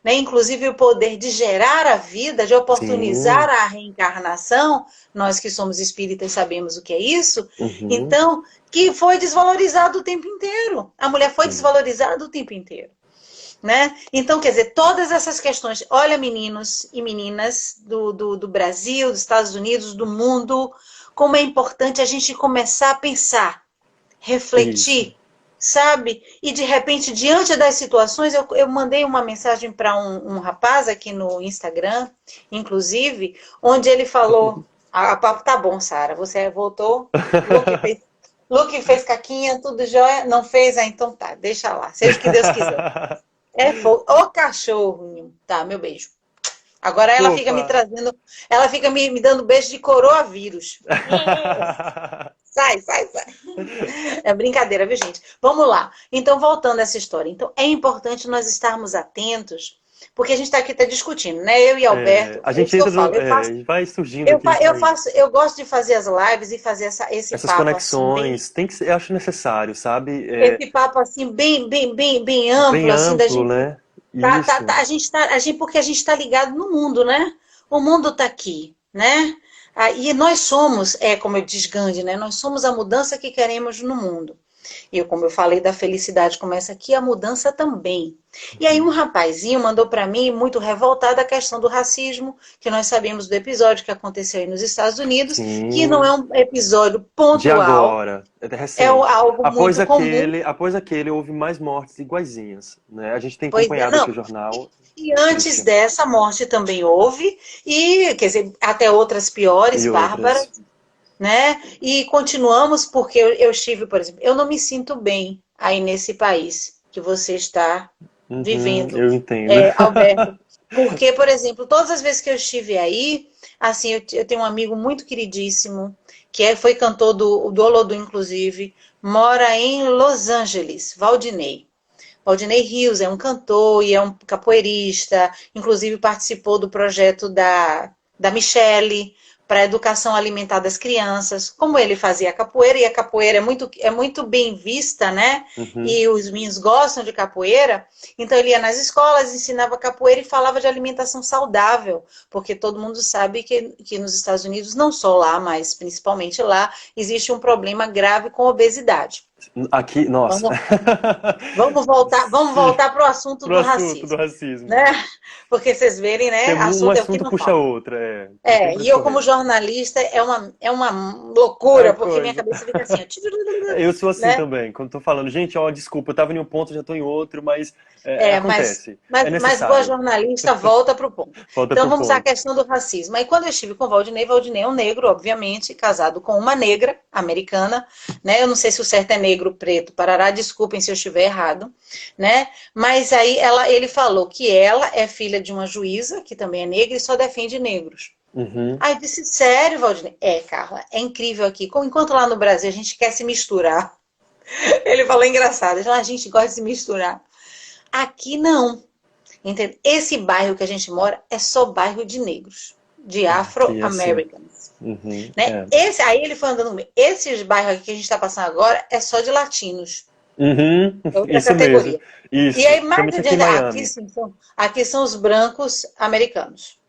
né, inclusive o poder de gerar a vida, de oportunizar Sim. a reencarnação, nós que somos espíritas sabemos o que é isso, Uhum. então, que foi desvalorizado o tempo inteiro. A mulher foi Sim. desvalorizada o tempo inteiro. Né? Então, quer dizer, todas essas questões, olha, meninos e meninas do Brasil, dos Estados Unidos, do mundo, como é importante a gente começar a pensar, Isso. refletir, sabe? E de repente, diante das situações, eu mandei uma mensagem para um rapaz aqui no Instagram, inclusive, onde ele falou: a papo tá bom, Sara, você voltou, Luke fez caquinha, tudo jóia, não fez? Ah, então tá, deixa lá, seja o que Deus quiser. É fogo. Ô cachorro, tá, meu beijo. Agora ela fica me Opa! trazendo, ela fica me dando beijo de coronavírus. Sai, sai, sai. É brincadeira, viu, gente? Vamos lá. Então, voltando a essa história. Então, é importante nós estarmos atentos, porque a gente está aqui tá discutindo, né? Eu e Alberto, A é isso gente que eu entra falo. no, vai surgindo Eu, aqui, fa- eu vai. faço, eu gosto de fazer as lives e fazer esse Essas papo assim, bem, conexões, tem que ser, eu acho necessário, sabe? esse papo assim, bem Bem amplo, assim, da amplo, gente. né? Isso. Porque a gente está ligado no mundo, né? O mundo está aqui, né? E nós somos, como eu diz Gandhi, né? Nós somos a mudança que queremos no mundo. E como eu falei da felicidade começa aqui, a mudança também. E aí um rapazinho mandou para mim, muito revoltado, a questão do racismo, que nós sabemos do episódio que aconteceu aí nos Estados Unidos, que não Sim. é um episódio De pontual, agora, é recente. algo muito comum. Após aquele houve mais mortes iguaizinhas, né? A gente tem Pois é, acompanhado aqui o não. jornal. E antes Triste. dessa morte também houve, e quer dizer, até outras piores, E outras. bárbaras, né? E continuamos porque eu estive, por exemplo, eu não me sinto bem aí nesse país que você está Uhum, vivendo, eu entendo. Alberto. Porque, por exemplo, todas as vezes que eu estive aí, assim, eu tenho um amigo muito queridíssimo, foi cantor do Olodum, inclusive, mora em Los Angeles, Valdinei. Valdinei Rios é um cantor e é um capoeirista, inclusive participou do projeto da Michele para a educação alimentar das crianças. Como ele fazia capoeira, e a capoeira é muito bem vista, né? Uhum. E os meninos gostam de capoeira, então ele ia nas escolas, ensinava capoeira e falava de alimentação saudável, porque todo mundo sabe que nos Estados Unidos, não só lá, mas principalmente lá, existe um problema grave com obesidade. Aqui, nossa. Vamos, vamos voltar para o assunto Pro do assunto do racismo, racismo. né? Porque vocês verem, Que né? um Assunto é o que assunto não puxa falta. outro, é. Não tem É, pra e onde eu como correr. jornalista é uma É loucura, porque minha coisa. cabeça fica assim, ó, Eu sou assim né? também. Quando tô falando, gente, ó, desculpa, eu tava em um ponto, já tô em outro, mas É, mas, acontece. É mas, mas boa necessário. jornalista volta para o ponto. Volta Então pro vamos à ponto. questão do racismo. Aí quando eu estive com o Valdinei, Valdinei é um negro, obviamente, casado com uma negra americana, né? Eu não sei se o certo é negro, preto, parará, desculpem se eu estiver errado, né? Mas aí ele falou que ela é filha de uma juíza, que também é negra, e só defende negros. Uhum. Aí eu disse, sério, Valdinei? É, Carla, é incrível aqui. Enquanto lá no Brasil a gente quer se misturar. Ele falou engraçado, ele falou, a gente gosta de se misturar. Aqui não. Entende? Esse bairro que a gente mora é só bairro de negros, de Aqui é assim. Afro-Americans. Uhum. Né? Aí ele foi andando, esses bairros aqui que a gente está passando agora é só de latinos, Uhum. outra Isso mesmo. categoria. E Isso. aí mais Principalmente aqui em adiante, aqui, Miami. sim, aqui são os brancos americanos.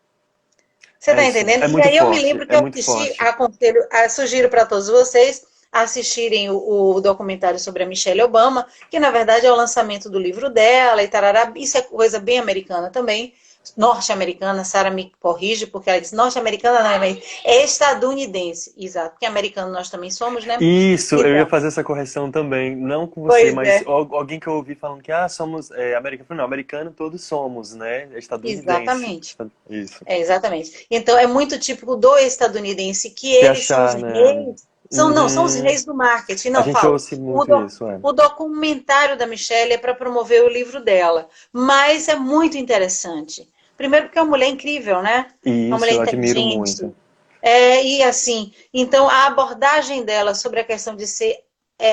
Você É está isso. entendendo? É E muito aí eu me forte. lembro que É eu muito assisti, forte. aconselho, sugiro para todos vocês assistirem o documentário sobre a Michelle Obama, que na verdade é o lançamento do livro dela e tarará. Isso é coisa bem americana também, norte-americana. Sarah me corrige, porque ela disse norte-americana não, é estadunidense. Exato, porque americano nós também somos, né? Isso, eu ia Então, fazer essa correção também, não com você, pois mas é, alguém que eu ouvi falando que somos americano, não, americano todos somos, né? É estadunidense. exatamente. Isso. É, exatamente. Então, é muito típico do estadunidense que Se eles são os achar, né? reis. Não, são os Uhum. reis do marketing. A Não, gente falo. ouve O, muito do- isso, é. o documentário da Michelle é para promover o livro dela. Mas é muito interessante. Primeiro porque é uma mulher incrível, né? E Uma mulher isso eu admiro inteligente. muito. E assim, então a abordagem dela sobre a questão de ser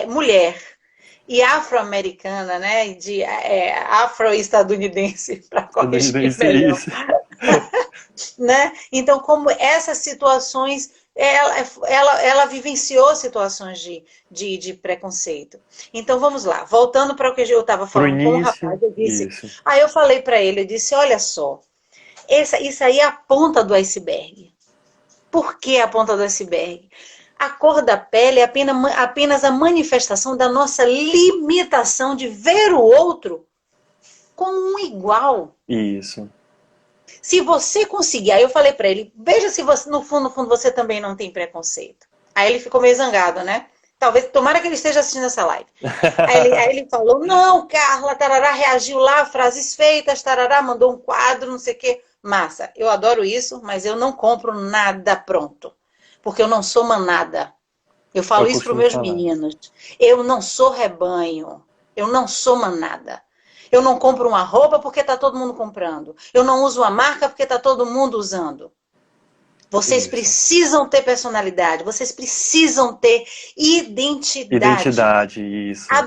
mulher e afro-americana, né? De afro-estadunidense, para corrigir Estadunidense, melhor, isso. né? Então, como essas situações, ela vivenciou situações de preconceito. Então, vamos lá. Voltando para o que eu estava Pro falando com o início, rapaz, eu disse. isso. Aí eu falei para ele, eu disse, olha só, isso aí é a ponta do iceberg. Por que a ponta do iceberg? A cor da pele é apenas a manifestação da nossa limitação de ver o outro como um igual. Isso. Se você conseguir, aí eu falei para ele, veja se você, no fundo, você também não tem preconceito. Aí ele ficou meio zangado, né? Talvez, tomara que ele esteja assistindo essa live. Aí ele falou, não, Carla, tarará, reagiu lá, frases feitas, tarará, mandou um quadro, não sei o quê. Massa, eu adoro isso, mas eu não compro nada pronto. Porque eu não sou manada. Eu falo Eu isso para os costumo meus falar. meninos. Eu não sou rebanho. Eu não sou manada. Eu não compro uma roupa porque está todo mundo comprando. Eu não uso uma marca porque está todo mundo usando. Vocês Isso. precisam ter personalidade. Vocês precisam ter identidade. Identidade, isso. A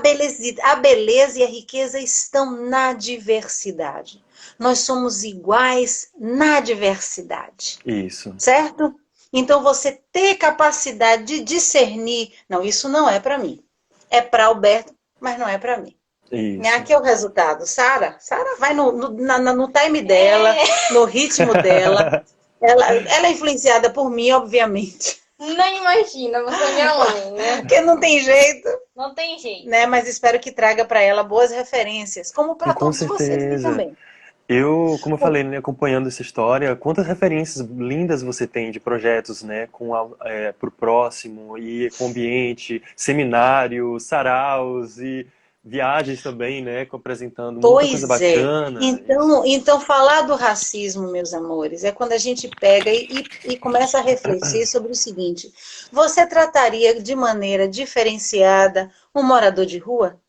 beleza e a riqueza estão na diversidade. Nós somos iguais na diversidade. Isso. Certo? Então, você ter capacidade de discernir, não, isso não é para mim. É para Alberto, mas não é para mim. Isso. Aqui é o resultado. Sara vai no time dela, no ritmo dela. Ela é influenciada por mim, obviamente. Não imagina, você é minha mãe, né? Porque não tem jeito, Não tem jeito. né? Mas espero que traga para ela boas referências, como para Com todos vocês aqui certeza. também. Eu, como eu falei, né, acompanhando essa história, quantas referências lindas você tem de projetos, né, pro próximo e com ambiente, seminários, saraus e viagens também, né, apresentando muita coisa Pois é. bacana. Isso. Então, falar do racismo, meus amores, é quando a gente pega e começa a refletir sobre o seguinte: você trataria de maneira diferenciada um morador de rua?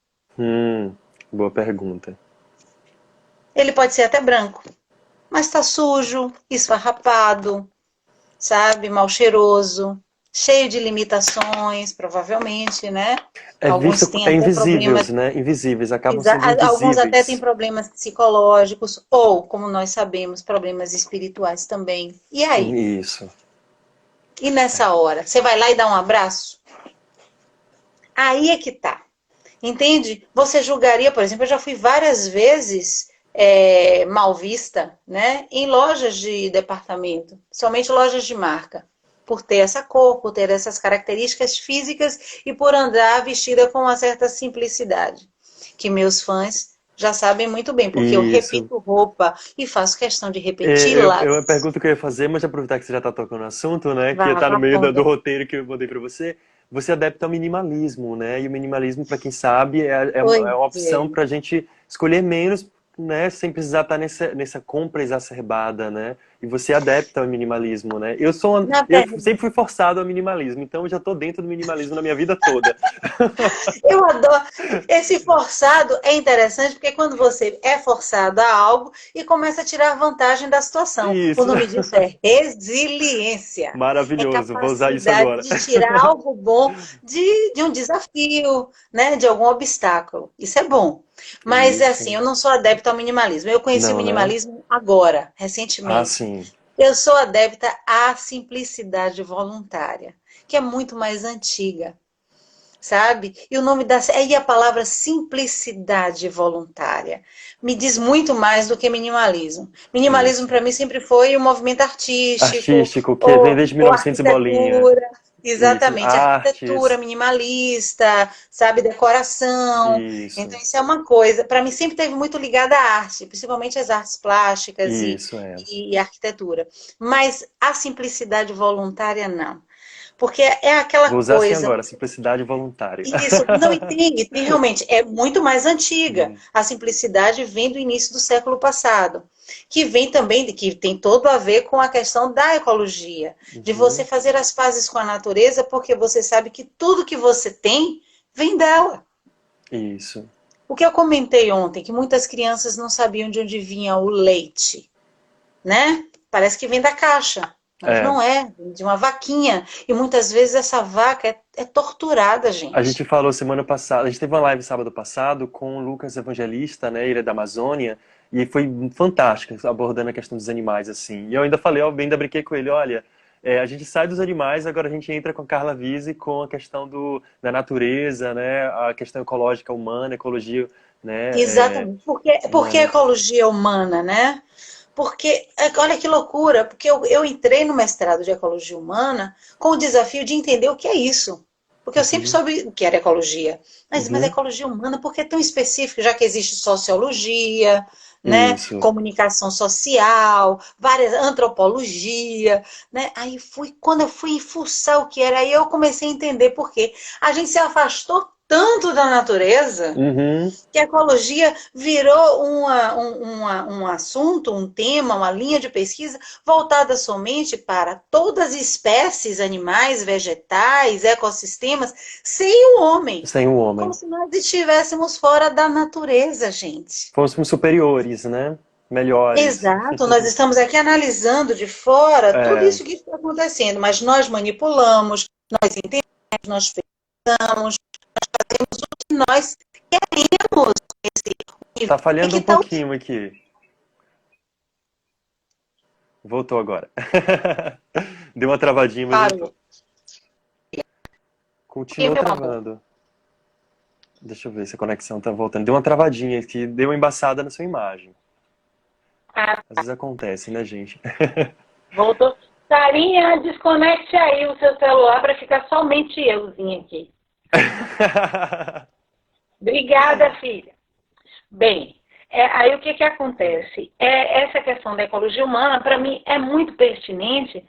Boa pergunta. Ele pode ser até branco, mas está sujo, esfarrapado, sabe, mal cheiroso, cheio de limitações, provavelmente, né? É Alguns visto, têm é até invisíveis, problemas. né? Invisíveis, acabam sendo Alguns até têm invisíveis. problemas psicológicos, ou, como nós sabemos, problemas espirituais também. E aí? Isso. E nessa hora? Você vai lá e dá um abraço? Aí é que tá. Entende? Você julgaria, por exemplo, eu já fui várias vezes mal vista, né? Em lojas de departamento, somente lojas de marca. por ter essa cor, por ter essas características físicas e por andar vestida com uma certa simplicidade, que meus fãs já sabem muito bem, porque eu Isso. repito roupa e faço questão de É, eu repeti-las. a pergunta que eu ia fazer, mas aproveitar que você já está tocando no assunto, né? Que Vá, está no vá meio do fundo. roteiro que eu mandei para você. Você é adepta ao minimalismo, né? E o minimalismo, para quem sabe, é Pois uma opção é. para a gente escolher menos, né? Sem precisar estar nessa compra exacerbada, né? E você é adepta ao minimalismo, né? Na Eu verdade, sempre fui forçado ao minimalismo, então eu já estou dentro do minimalismo na minha vida toda. eu adoro. Esse forçado é interessante porque quando você é forçado a algo e começa a tirar vantagem da situação. O Isso. nome disso é resiliência. É Maravilhoso, vou usar isso capacidade agora. de tirar algo bom de um desafio, né, de algum obstáculo. Isso é bom. Mas, é assim, Isso. eu não sou adepta ao minimalismo. Eu conheci o Não, né? minimalismo agora, Ah, recentemente. sim. Eu sou adepta à simplicidade voluntária, que é muito mais antiga, sabe? E o nome da e a palavra simplicidade voluntária me diz muito mais do que minimalismo. Minimalismo Isso. para mim sempre foi um movimento artístico Artístico, que vem desde ou 1900 e bolinha. arquitetura. Isso, Exatamente, arquitetura artes. minimalista, sabe, decoração. Então Isso, isso é uma coisa, para mim sempre teve muito ligada à arte, principalmente as artes plásticas isso é. e arquitetura. Mas a simplicidade voluntária não. Porque é aquela Vou usar assim coisa. agora, simplicidade voluntária. Isso, não entende, realmente é muito mais antiga. Hum, A simplicidade vem do início do século passado, que vem também, que tem todo a ver com a questão da ecologia, de você uhum, fazer as pazes com a natureza, porque você sabe que tudo que você tem vem dela. isso. O que eu comentei ontem, que muitas crianças não sabiam de onde vinha o leite, né? Parece que vem da caixa, mas É, não é, vem de uma vaquinha. E muitas vezes essa vaca é torturada, a gente gente. falou semana passada, a gente teve uma live sábado passado com o Lucas Evangelista, né, ele é da Amazônia, e foi fantástica abordando a questão dos animais, assim. E eu ainda falei, eu ainda brinquei com ele, olha, a gente sai dos animais, agora a gente entra com a Carla Vise com a questão da natureza, né, a questão ecológica humana, ecologia, né, Exatamente. Porque a humana. ecologia é humana, né? Porque, olha que loucura, porque eu entrei no mestrado de ecologia humana com o desafio de entender o que é isso. Porque eu sempre Uhum, soube o que era ecologia. Mas uhum, ecologia humana, por que é tão específico? Já que existe sociologia, né? isso. Comunicação social, várias antropologia, né? Aí quando eu fui fuçar o que era, aí eu comecei a entender por quê. A gente se afastou tanto da natureza Uhum, que a ecologia virou um assunto, um tema, uma linha de pesquisa voltada somente para todas as espécies, animais, vegetais, ecossistemas, sem o homem. sem o Como homem. se nós estivéssemos fora da natureza, gente. Fôssemos superiores, né, melhores. Exato, nós estamos aqui analisando de fora tudo É, isso que está acontecendo, mas nós manipulamos, nós entendemos, nós pensamos, nós queremos esse. tá É falhando que um tal pouquinho aqui. Voltou agora. Deu uma travadinha, mas parou? voltou. E Continuou meu amor? travando. Deixa eu ver se a conexão tá voltando. Deu uma travadinha aqui, deu uma embaçada na sua imagem. Ah, Às vezes acontece, né, gente? voltou. Sarinha, desconecte aí o seu celular para ficar somente euzinha aqui. Obrigada, filha. Bem, aí o que que acontece? Essa questão da ecologia humana, para mim, é muito pertinente,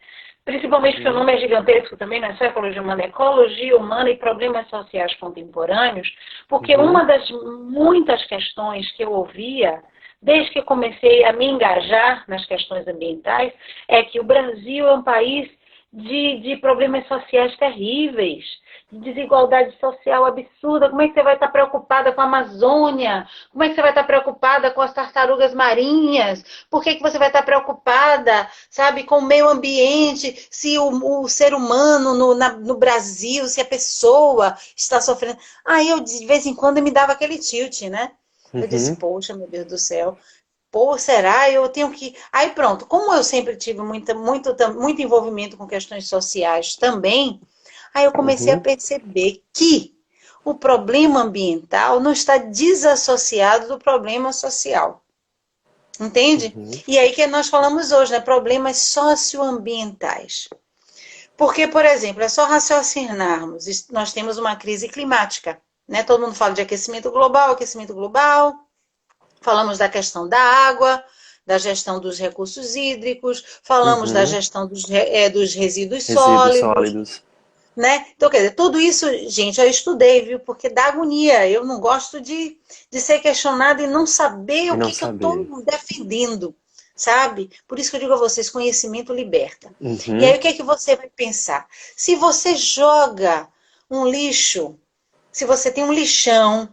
principalmente porque o Uhum, nome é gigantesco também, não é só ecologia humana, é ecologia humana e problemas sociais contemporâneos, porque uhum, uma das muitas questões que eu ouvia, desde que eu comecei a me engajar nas questões ambientais, é que o Brasil é um país de problemas sociais terríveis, de desigualdade social absurda. Como é que você vai estar preocupada com a Amazônia? Como é que você vai estar preocupada com as tartarugas marinhas? Por que você vai estar preocupada, sabe, com o meio ambiente, se o ser humano no Brasil, se a pessoa está sofrendo? Aí eu, de vez em quando, me dava aquele tilt, né? Eu disse, uhum, poxa, meu Deus do céu, pô, será? Eu tenho que. Aí pronto, como eu sempre tive muito envolvimento com questões sociais também, aí eu comecei a uhum, perceber que o problema ambiental não está desassociado do problema social. Entende? uhum, E aí que nós falamos hoje, né? Problemas socioambientais. Porque, por exemplo, é só raciocinarmos, nós temos uma crise climática, né? Todo mundo fala de aquecimento global, falamos da questão da água, da gestão dos recursos hídricos, falamos da Uhum. gestão dos resíduos Resíduos sólidos, sólidos. né? Então, quer dizer, tudo isso, gente, eu estudei, viu? Porque dá agonia. Eu não gosto de ser questionada e não saber E o não que eu estou saber. defendendo, sabe? Por isso que eu digo a vocês, conhecimento liberta. E aí, Uhum. o que é que você vai pensar? Se você joga um lixo, se você tem um lixão,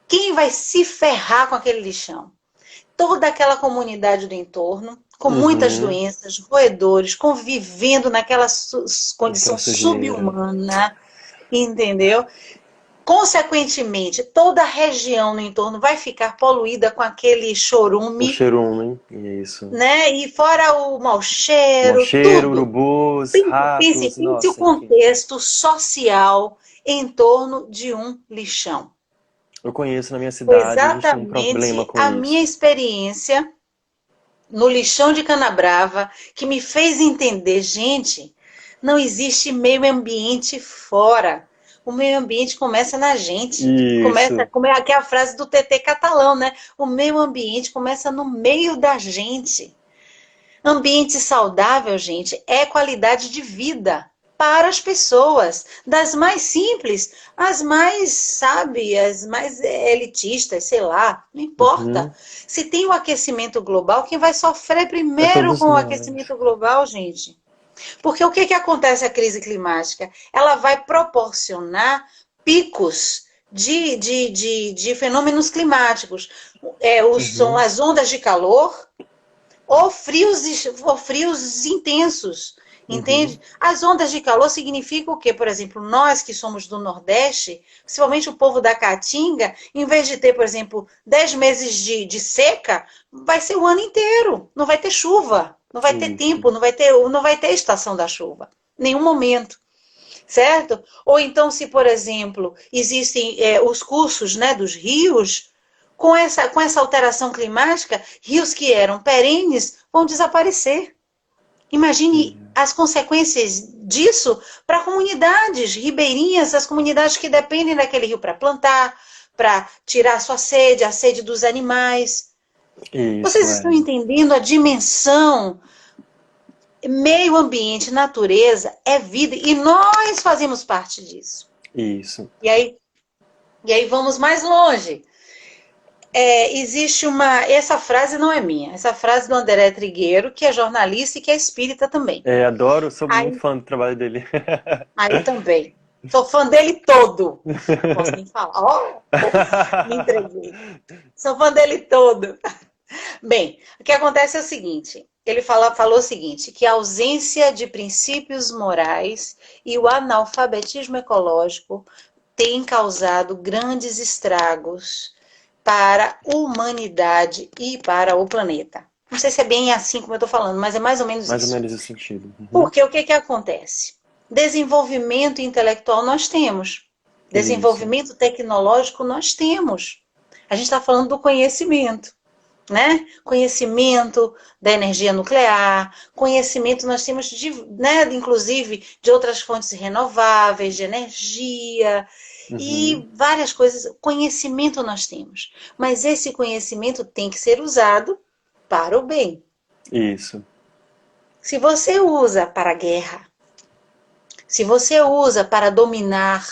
quem vai se ferrar com aquele lixão? Toda aquela comunidade do entorno, com muitas Uhum. doenças, roedores, convivendo naquela Aquela condição sujeira. subhumana, entendeu? Consequentemente, toda a região no entorno vai ficar poluída com aquele O chorume, cheiro, isso. né? E fora o mau Mau cheiro, cheiro, tudo. urubus, Pense o nossa, enfim. contexto social em torno de um lixão. Eu conheço na minha Foi cidade, a gente tem um problema exatamente com a minha isso. experiência no lixão de Canabrava que me fez entender, gente, não existe meio ambiente fora. O meio ambiente começa na gente. Começa, Isso. como é aqui a frase do TT Catalão, né? O meio ambiente começa no meio da gente. Ambiente saudável, gente, é qualidade de vida para as pessoas, das mais simples, às mais, sabe, as mais elitistas, sei lá, não importa. Uhum. Se tem o aquecimento global, quem vai sofrer É primeiro todos com o nós. aquecimento global, gente? Porque o que, que acontece a crise climática? Ela vai proporcionar picos de fenômenos climáticos. São Uhum. as ondas de calor, ou frios intensos, Uhum. entende? As ondas de calor significam o quê? Por exemplo, nós que somos do Nordeste, principalmente o povo da Caatinga, em vez de ter, por exemplo, 10 meses de seca, vai ser o ano inteiro. Não vai ter chuva, não vai ter Isso. tempo, não vai ter estação da chuva. Nenhum momento. Certo? Ou então, se, por exemplo, existem os cursos, né, dos rios, com essa alteração climática, rios que eram perenes vão desaparecer. Imagine as consequências disso para comunidades ribeirinhas, as comunidades que dependem daquele rio para plantar, para tirar a sede dos animais. Vocês Isso, estão é. entendendo a dimensão? Meio ambiente, natureza é vida e nós fazemos parte disso. Isso. E aí vamos mais longe. Existe essa frase não é minha, essa frase do André Trigueiro, que é jornalista e que é espírita também. É, adoro, sou muito Aí, fã do trabalho dele. aí também. Sou fã dele todo. Não posso nem falar. Me entreguei. Sou fã dele todo. Bem, o que acontece é o seguinte: ele falou o seguinte, que a ausência de princípios morais e o analfabetismo ecológico têm causado grandes estragos para a humanidade e para o planeta. Não sei se é bem assim como eu estou falando, mas é mais ou menos Mais ou isso. menos esse sentido. Uhum. Porque o que acontece? Desenvolvimento intelectual nós temos. Isso. Desenvolvimento tecnológico nós temos. A gente está falando do conhecimento, né? Conhecimento da energia nuclear, conhecimento nós temos né, inclusive de outras fontes renováveis de energia Uhum. e várias coisas. Conhecimento nós temos, mas esse conhecimento tem que ser usado para o bem. Isso. Se você usa para a guerra, se você usa para dominar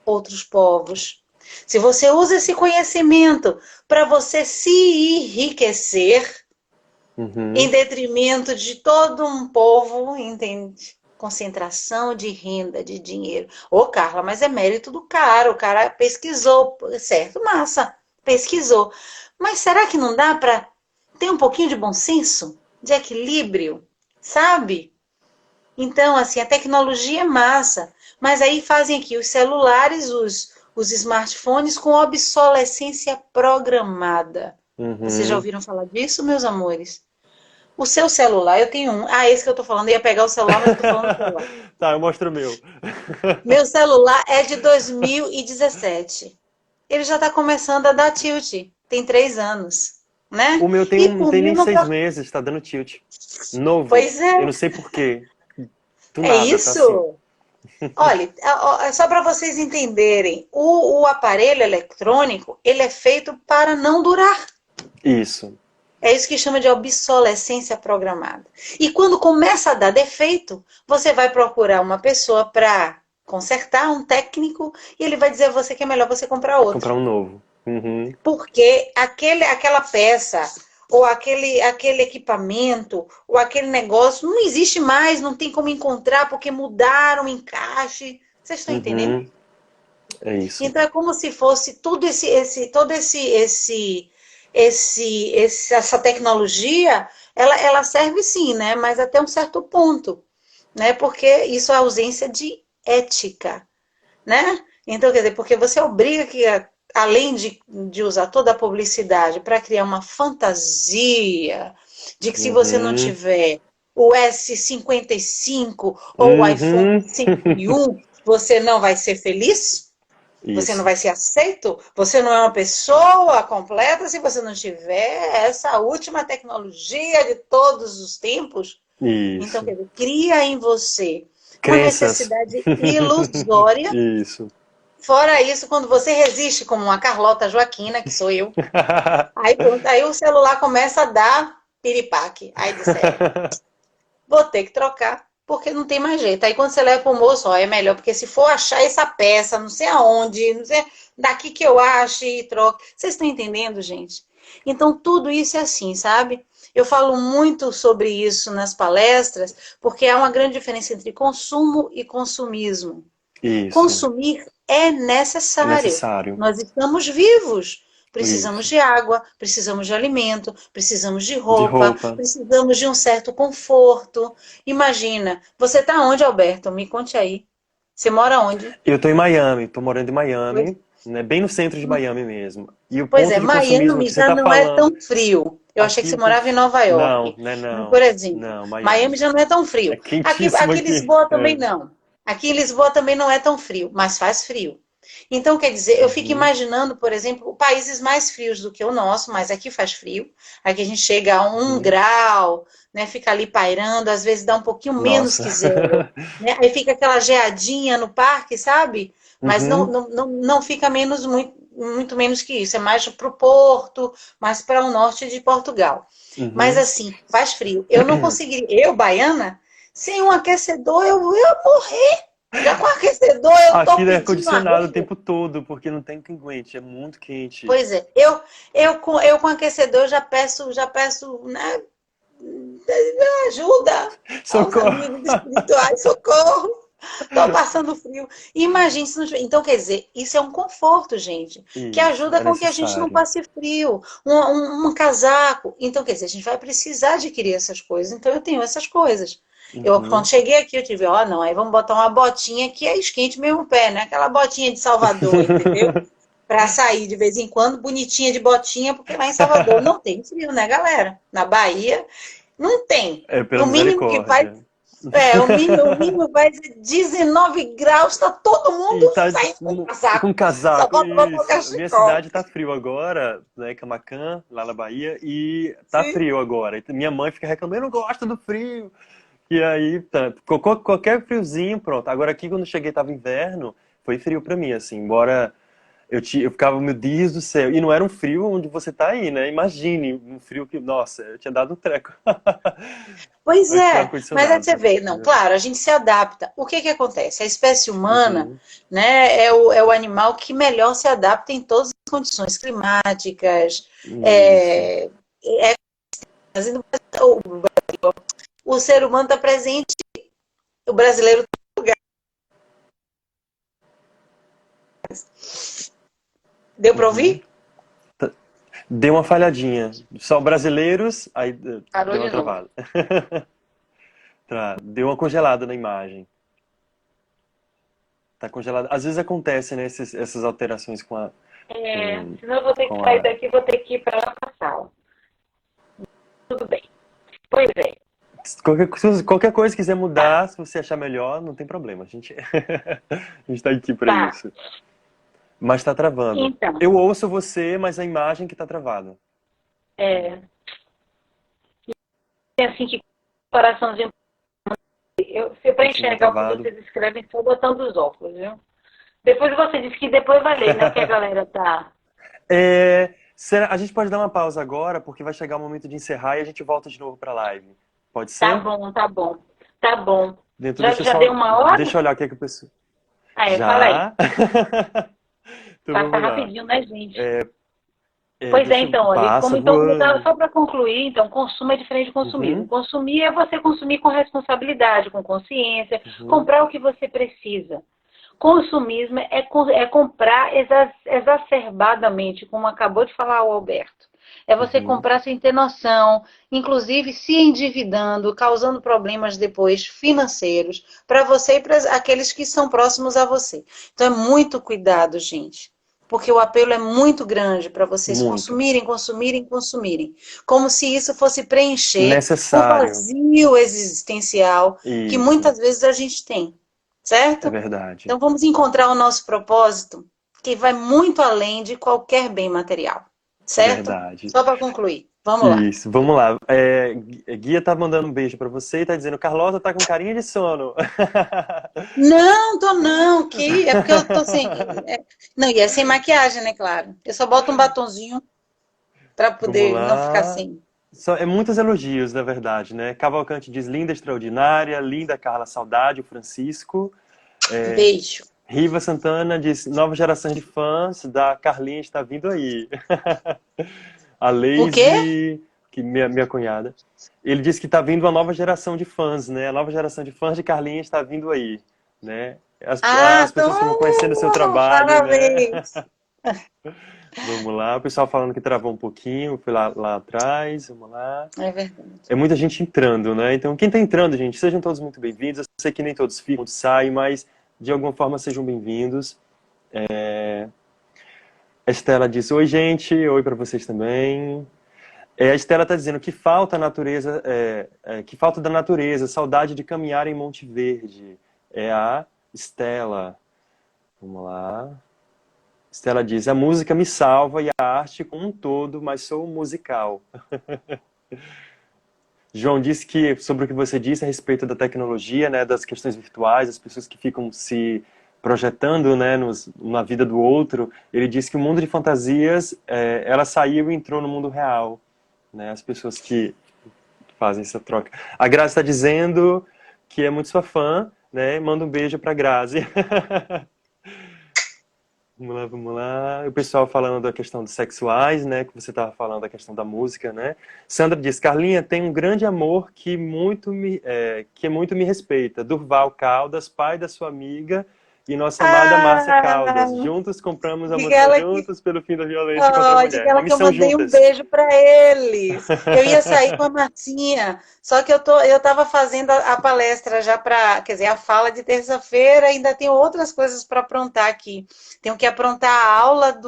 outros povos, se você usa esse conhecimento para você se enriquecer em Uhum. detrimento de todo um povo, entende? Concentração de renda, de dinheiro. Ô, Carla, mas é mérito do cara, o cara pesquisou, certo? Massa, pesquisou. Mas será que não dá para ter um pouquinho de bom senso, de equilíbrio, sabe? Então, assim, a tecnologia é massa, mas aí fazem aqui os celulares, os smartphones com obsolescência programada. Vocês já Uhum. ouviram falar disso, meus amores? O seu celular, eu tenho um. Ah, esse que eu tô falando, eu ia pegar o celular, mas eu tô falando do celular. Tá, eu mostro o meu. Meu celular é de 2017. Ele já tá começando a dar tilt. Tem 3 anos, O né? meu tem E não por tem mim nem não. 6 meses, tá dando tilt. Novo. Pois Eu é. não sei por quê. Do É nada, tá assim. isso? Olha, só para vocês entenderem, o aparelho eletrônico, ele é feito para não durar. Isso. É isso que chama de obsolescência programada. E quando começa a dar defeito, você vai procurar uma pessoa para consertar, um técnico, e ele vai dizer a você que é melhor você comprar Comprar outro. um novo. Uhum. Porque aquela peça, ou aquele equipamento, ou aquele negócio, não existe mais, não tem como encontrar, porque mudaram o encaixe. Vocês estão entendendo? Uhum. É isso. Então é como se fosse tudo essa tecnologia, ela serve sim, né? Mas até um certo ponto, né? Porque isso é ausência de ética, né? Então, quer dizer, porque você obriga que, além de usar toda a publicidade para criar uma fantasia de que se você não Uhum. tiver o S55 ou o iPhone Uhum. 101, você não vai ser feliz? Você não Isso. vai ser aceito? Você não é uma pessoa completa se você não tiver essa última tecnologia de todos os tempos? Então, Isso. quer dizer, cria em você uma Crenças. necessidade ilusória. Isso. Fora isso, quando você resiste, como uma Carlota Joaquina, que sou eu, aí pronto, aí o celular começa a dar piripaque. Aí disser, vou ter que trocar, porque não tem mais jeito. Aí quando você leva para o moço, ó, é melhor, porque se for achar essa peça, não sei aonde, não sei, daqui que eu ache e troque. Vocês estão entendendo, gente? Então tudo isso é assim, sabe? Eu falo muito sobre isso nas palestras, porque há uma grande diferença entre consumo e consumismo. Isso. Consumir é necessário. Necessário. Nós estamos vivos. Precisamos Isso. de água, precisamos de alimento, precisamos de De roupa, roupa. precisamos de um certo conforto. Imagina, você está onde, Alberto? Me conte aí. Você mora onde? Eu tô em Miami, tô morando em Pois, Miami, né? Bem no centro de Miami mesmo. E o pois ponto é, de consumismo Miami que você já tá não é tão falando, frio. Eu achei que aqui você o ponto... morava em Nova Não, York. né, Mas, por não. exemplo, Não, Miami Miami. já não é tão É frio. Aqui, quentíssimo aqui em aqui. Lisboa também É. não. Aqui em Lisboa também não é tão frio, mas faz frio. Então, quer dizer, eu fico Uhum. imaginando, por exemplo, países mais frios do que o nosso, mas aqui faz frio. Aqui a gente chega a 1 Uhum. grau, né? Fica ali pairando, às vezes dá um pouquinho menos Nossa. que zero. Né? Aí fica aquela geadinha no parque, sabe? Mas Uhum. não fica menos, muito menos que isso. É mais para o Porto, mais para o norte de Portugal. Mas Uhum. assim, faz frio. Eu não conseguiria, eu, baiana, sem um aquecedor, eu ia morrer. Já com aquecedor eu Aqui tô é pedindo ar-condicionado o arrego. tempo todo, porque não tem quem aguente, é muito quente. Pois é, eu com aquecedor já peço, né, ajuda aos Socorro! amigos espirituais, socorro. Estou passando frio. Imagine se não tiver. Então, quer dizer, isso é um conforto, gente, que Isso, ajuda é com que a gente não necessário. passe frio. Um casaco. Então, quer dizer, a gente vai precisar adquirir essas coisas. Então, eu tenho essas coisas. Eu, quando Uhum. cheguei aqui, eu tive, ó, não, aí vamos botar uma botinha que é esquente mesmo o pé, né? Aquela botinha de Salvador, entendeu? Para sair de vez em quando, bonitinha de botinha, porque lá em Salvador não tem frio, né, galera? Na Bahia, não tem. É pela O mínimo que faz misericórdia. o mínimo vai ser 19 graus, tá todo E mundo tá saindo com casaco. com Só casaco, falta botar o isso. Minha cachecol. cidade tá frio agora, né, Camaquã, lá na Bahia, e tá Sim. frio agora. E minha mãe fica reclamando, eu não gosto do frio. E aí, tá, qualquer friozinho, pronto. Agora aqui, quando eu cheguei, tava inverno, foi frio pra mim, assim, embora eu ficava, meu Deus do céu. E não era um frio onde você tá aí, né? Imagine um frio que, nossa, eu tinha dado um treco. Pois Aqui o é, mas aí você ar-condicionado. vê, não, claro, a gente se adapta. O que que acontece? A espécie humana, Uhum. né, é o animal que melhor se adapta em todas as condições climáticas. Isso. É, o ser humano está presente, o brasileiro. Deu para Uhum. ouvir? Deu uma falhadinha. Só brasileiros, aí Parou deu de uma novo. travada. Tá, deu uma congelada na imagem. Tá congelada. Às vezes acontece, né, essas alterações com, Senão eu vou ter que com sair a... daqui, vou ter que ir para lá para a sala. Tudo bem. Pois é. Qualquer coisa que quiser mudar, se você achar melhor, não tem problema. A gente, a gente tá aqui pra Tá. isso. Mas tá travando. Então, Eu ouço você, mas a imagem que tá travada. é assim que coraçãozinho Para enxergar o que vocês escrevem, só botando os óculos, viu? Depois você disse que depois vai ler, né? Que a galera tá... A gente pode dar uma pausa agora, porque vai chegar o momento de encerrar e a gente volta de novo para a live. Pode ser? Tá bom, tá bom. Tá bom. Já deu uma hora? Deixa eu olhar o que é que o pessoal... Já? Fala aí. Então, Passa vamos lá. rapidinho, né, gente? Pois é, então, olha, só para concluir, então, consumo é diferente de consumismo. Consumir é você consumir com responsabilidade, com consciência, comprar o que você precisa. Consumismo é comprar exacerbadamente, como acabou de falar o Alberto. É você comprar sem ter noção, inclusive se endividando, causando problemas depois financeiros para você e para aqueles que são próximos a você. Então é muito cuidado, gente, porque o apelo é muito grande para vocês consumirem. Como se isso fosse preencher o vazio existencial que muitas vezes a gente tem. Certo? É verdade. Então vamos encontrar o nosso propósito, que vai muito além de qualquer bem material. Certo? Verdade. Só para concluir. Vamos lá. Isso, vamos lá. Guia tá mandando um beijo para você e tá dizendo: Carlota tá com carinha de sono. Não, tô não. É porque eu tô sem... Não, e é sem maquiagem, né, claro. Eu só boto um batonzinho para poder não ficar sem. É muitos elogios, na verdade, né? Cavalcante diz: linda, extraordinária, linda, Carla, saudade, o Francisco. Beijo. Riva Santana diz: nova geração de fãs da Carlinha está vindo aí. A Leise, que minha cunhada, ele disse que está vindo uma nova geração de fãs, né? A nova geração de fãs de Carlinha está vindo aí, né? As pessoas que vão conhecendo o seu trabalho, parabéns. Né? Vamos lá, o pessoal falando que travou um pouquinho, foi lá atrás, vamos lá. É verdade. É muita gente entrando, né? Então, quem está entrando, gente, sejam todos muito bem-vindos. Eu sei que nem todos ficam, muitos saem, mas de alguma forma sejam bem-vindos. A Estela diz: oi, gente, oi para vocês também. A Estela está dizendo que falta natureza, que falta da natureza, saudade de caminhar em Monte Verde. É a Estela. Vamos lá. Estela diz: a música me salva e a arte como um todo, mas sou musical. João disse que, sobre o que você disse a respeito da tecnologia, né, das questões virtuais, as pessoas que ficam se projetando, né, na vida do outro, ele disse que o mundo de fantasias, ela saiu e entrou no mundo real, né, as pessoas que fazem essa troca. A Grazi está dizendo que é muito sua fã, né, manda um beijo para a Grazi. Vamos lá. O pessoal falando da questão dos sexuais, né? Que você estava falando da questão da música, né? Sandra diz: Carlinha tem um grande amor que muito me respeita. Durval Caldas, pai da sua amiga e nossa amada Márcia Caldas. Juntos compramos a música juntos pelo fim da violência contra a mulher. Diga ela que eu mandei um beijo para eles. Eu ia sair com a Marcinha, só que eu estava fazendo a palestra já quer dizer, a fala de terça-feira, ainda tenho outras coisas para aprontar aqui. Tenho que aprontar a aula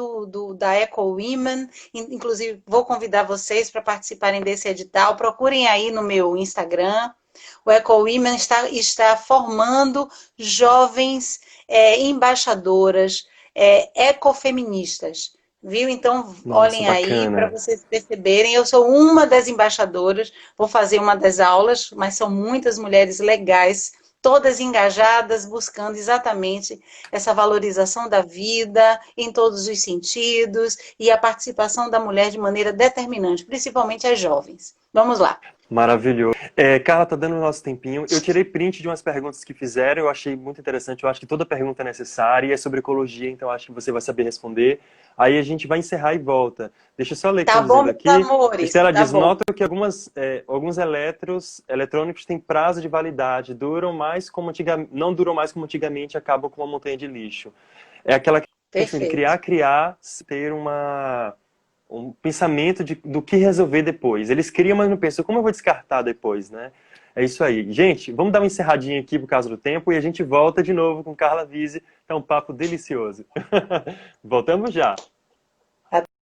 da Eco Women, inclusive vou convidar vocês para participarem desse edital. Procurem aí no meu Instagram. O Eco Women está formando jovens embaixadoras ecofeministas, viu? Então, olhem aí para vocês perceberem. Eu sou uma das embaixadoras, vou fazer uma das aulas, mas são muitas mulheres legais, todas engajadas, buscando exatamente essa valorização da vida em todos os sentidos e a participação da mulher de maneira determinante, principalmente as jovens. Vamos lá. Maravilhoso. Carla, tá dando o nosso tempinho. Eu tirei print de umas perguntas que fizeram, eu achei muito interessante. Eu acho que toda pergunta é necessária e é sobre ecologia, então acho que você vai saber responder. Aí a gente vai encerrar e volta. Deixa eu só ler o que tá bom, aqui. Amores, Estela tá diz: bom. nota que alguns eletrônicos têm prazo de validade, não duram mais como antigamente, acabam com uma montanha de lixo. É aquela questão de criar, ter um pensamento do que resolver depois. Eles criam, mas não pensam, como eu vou descartar depois, né? É isso aí. Gente, vamos dar uma encerradinha aqui por causa do tempo e a gente volta de novo com Carla Vise. É um papo delicioso. Voltamos já.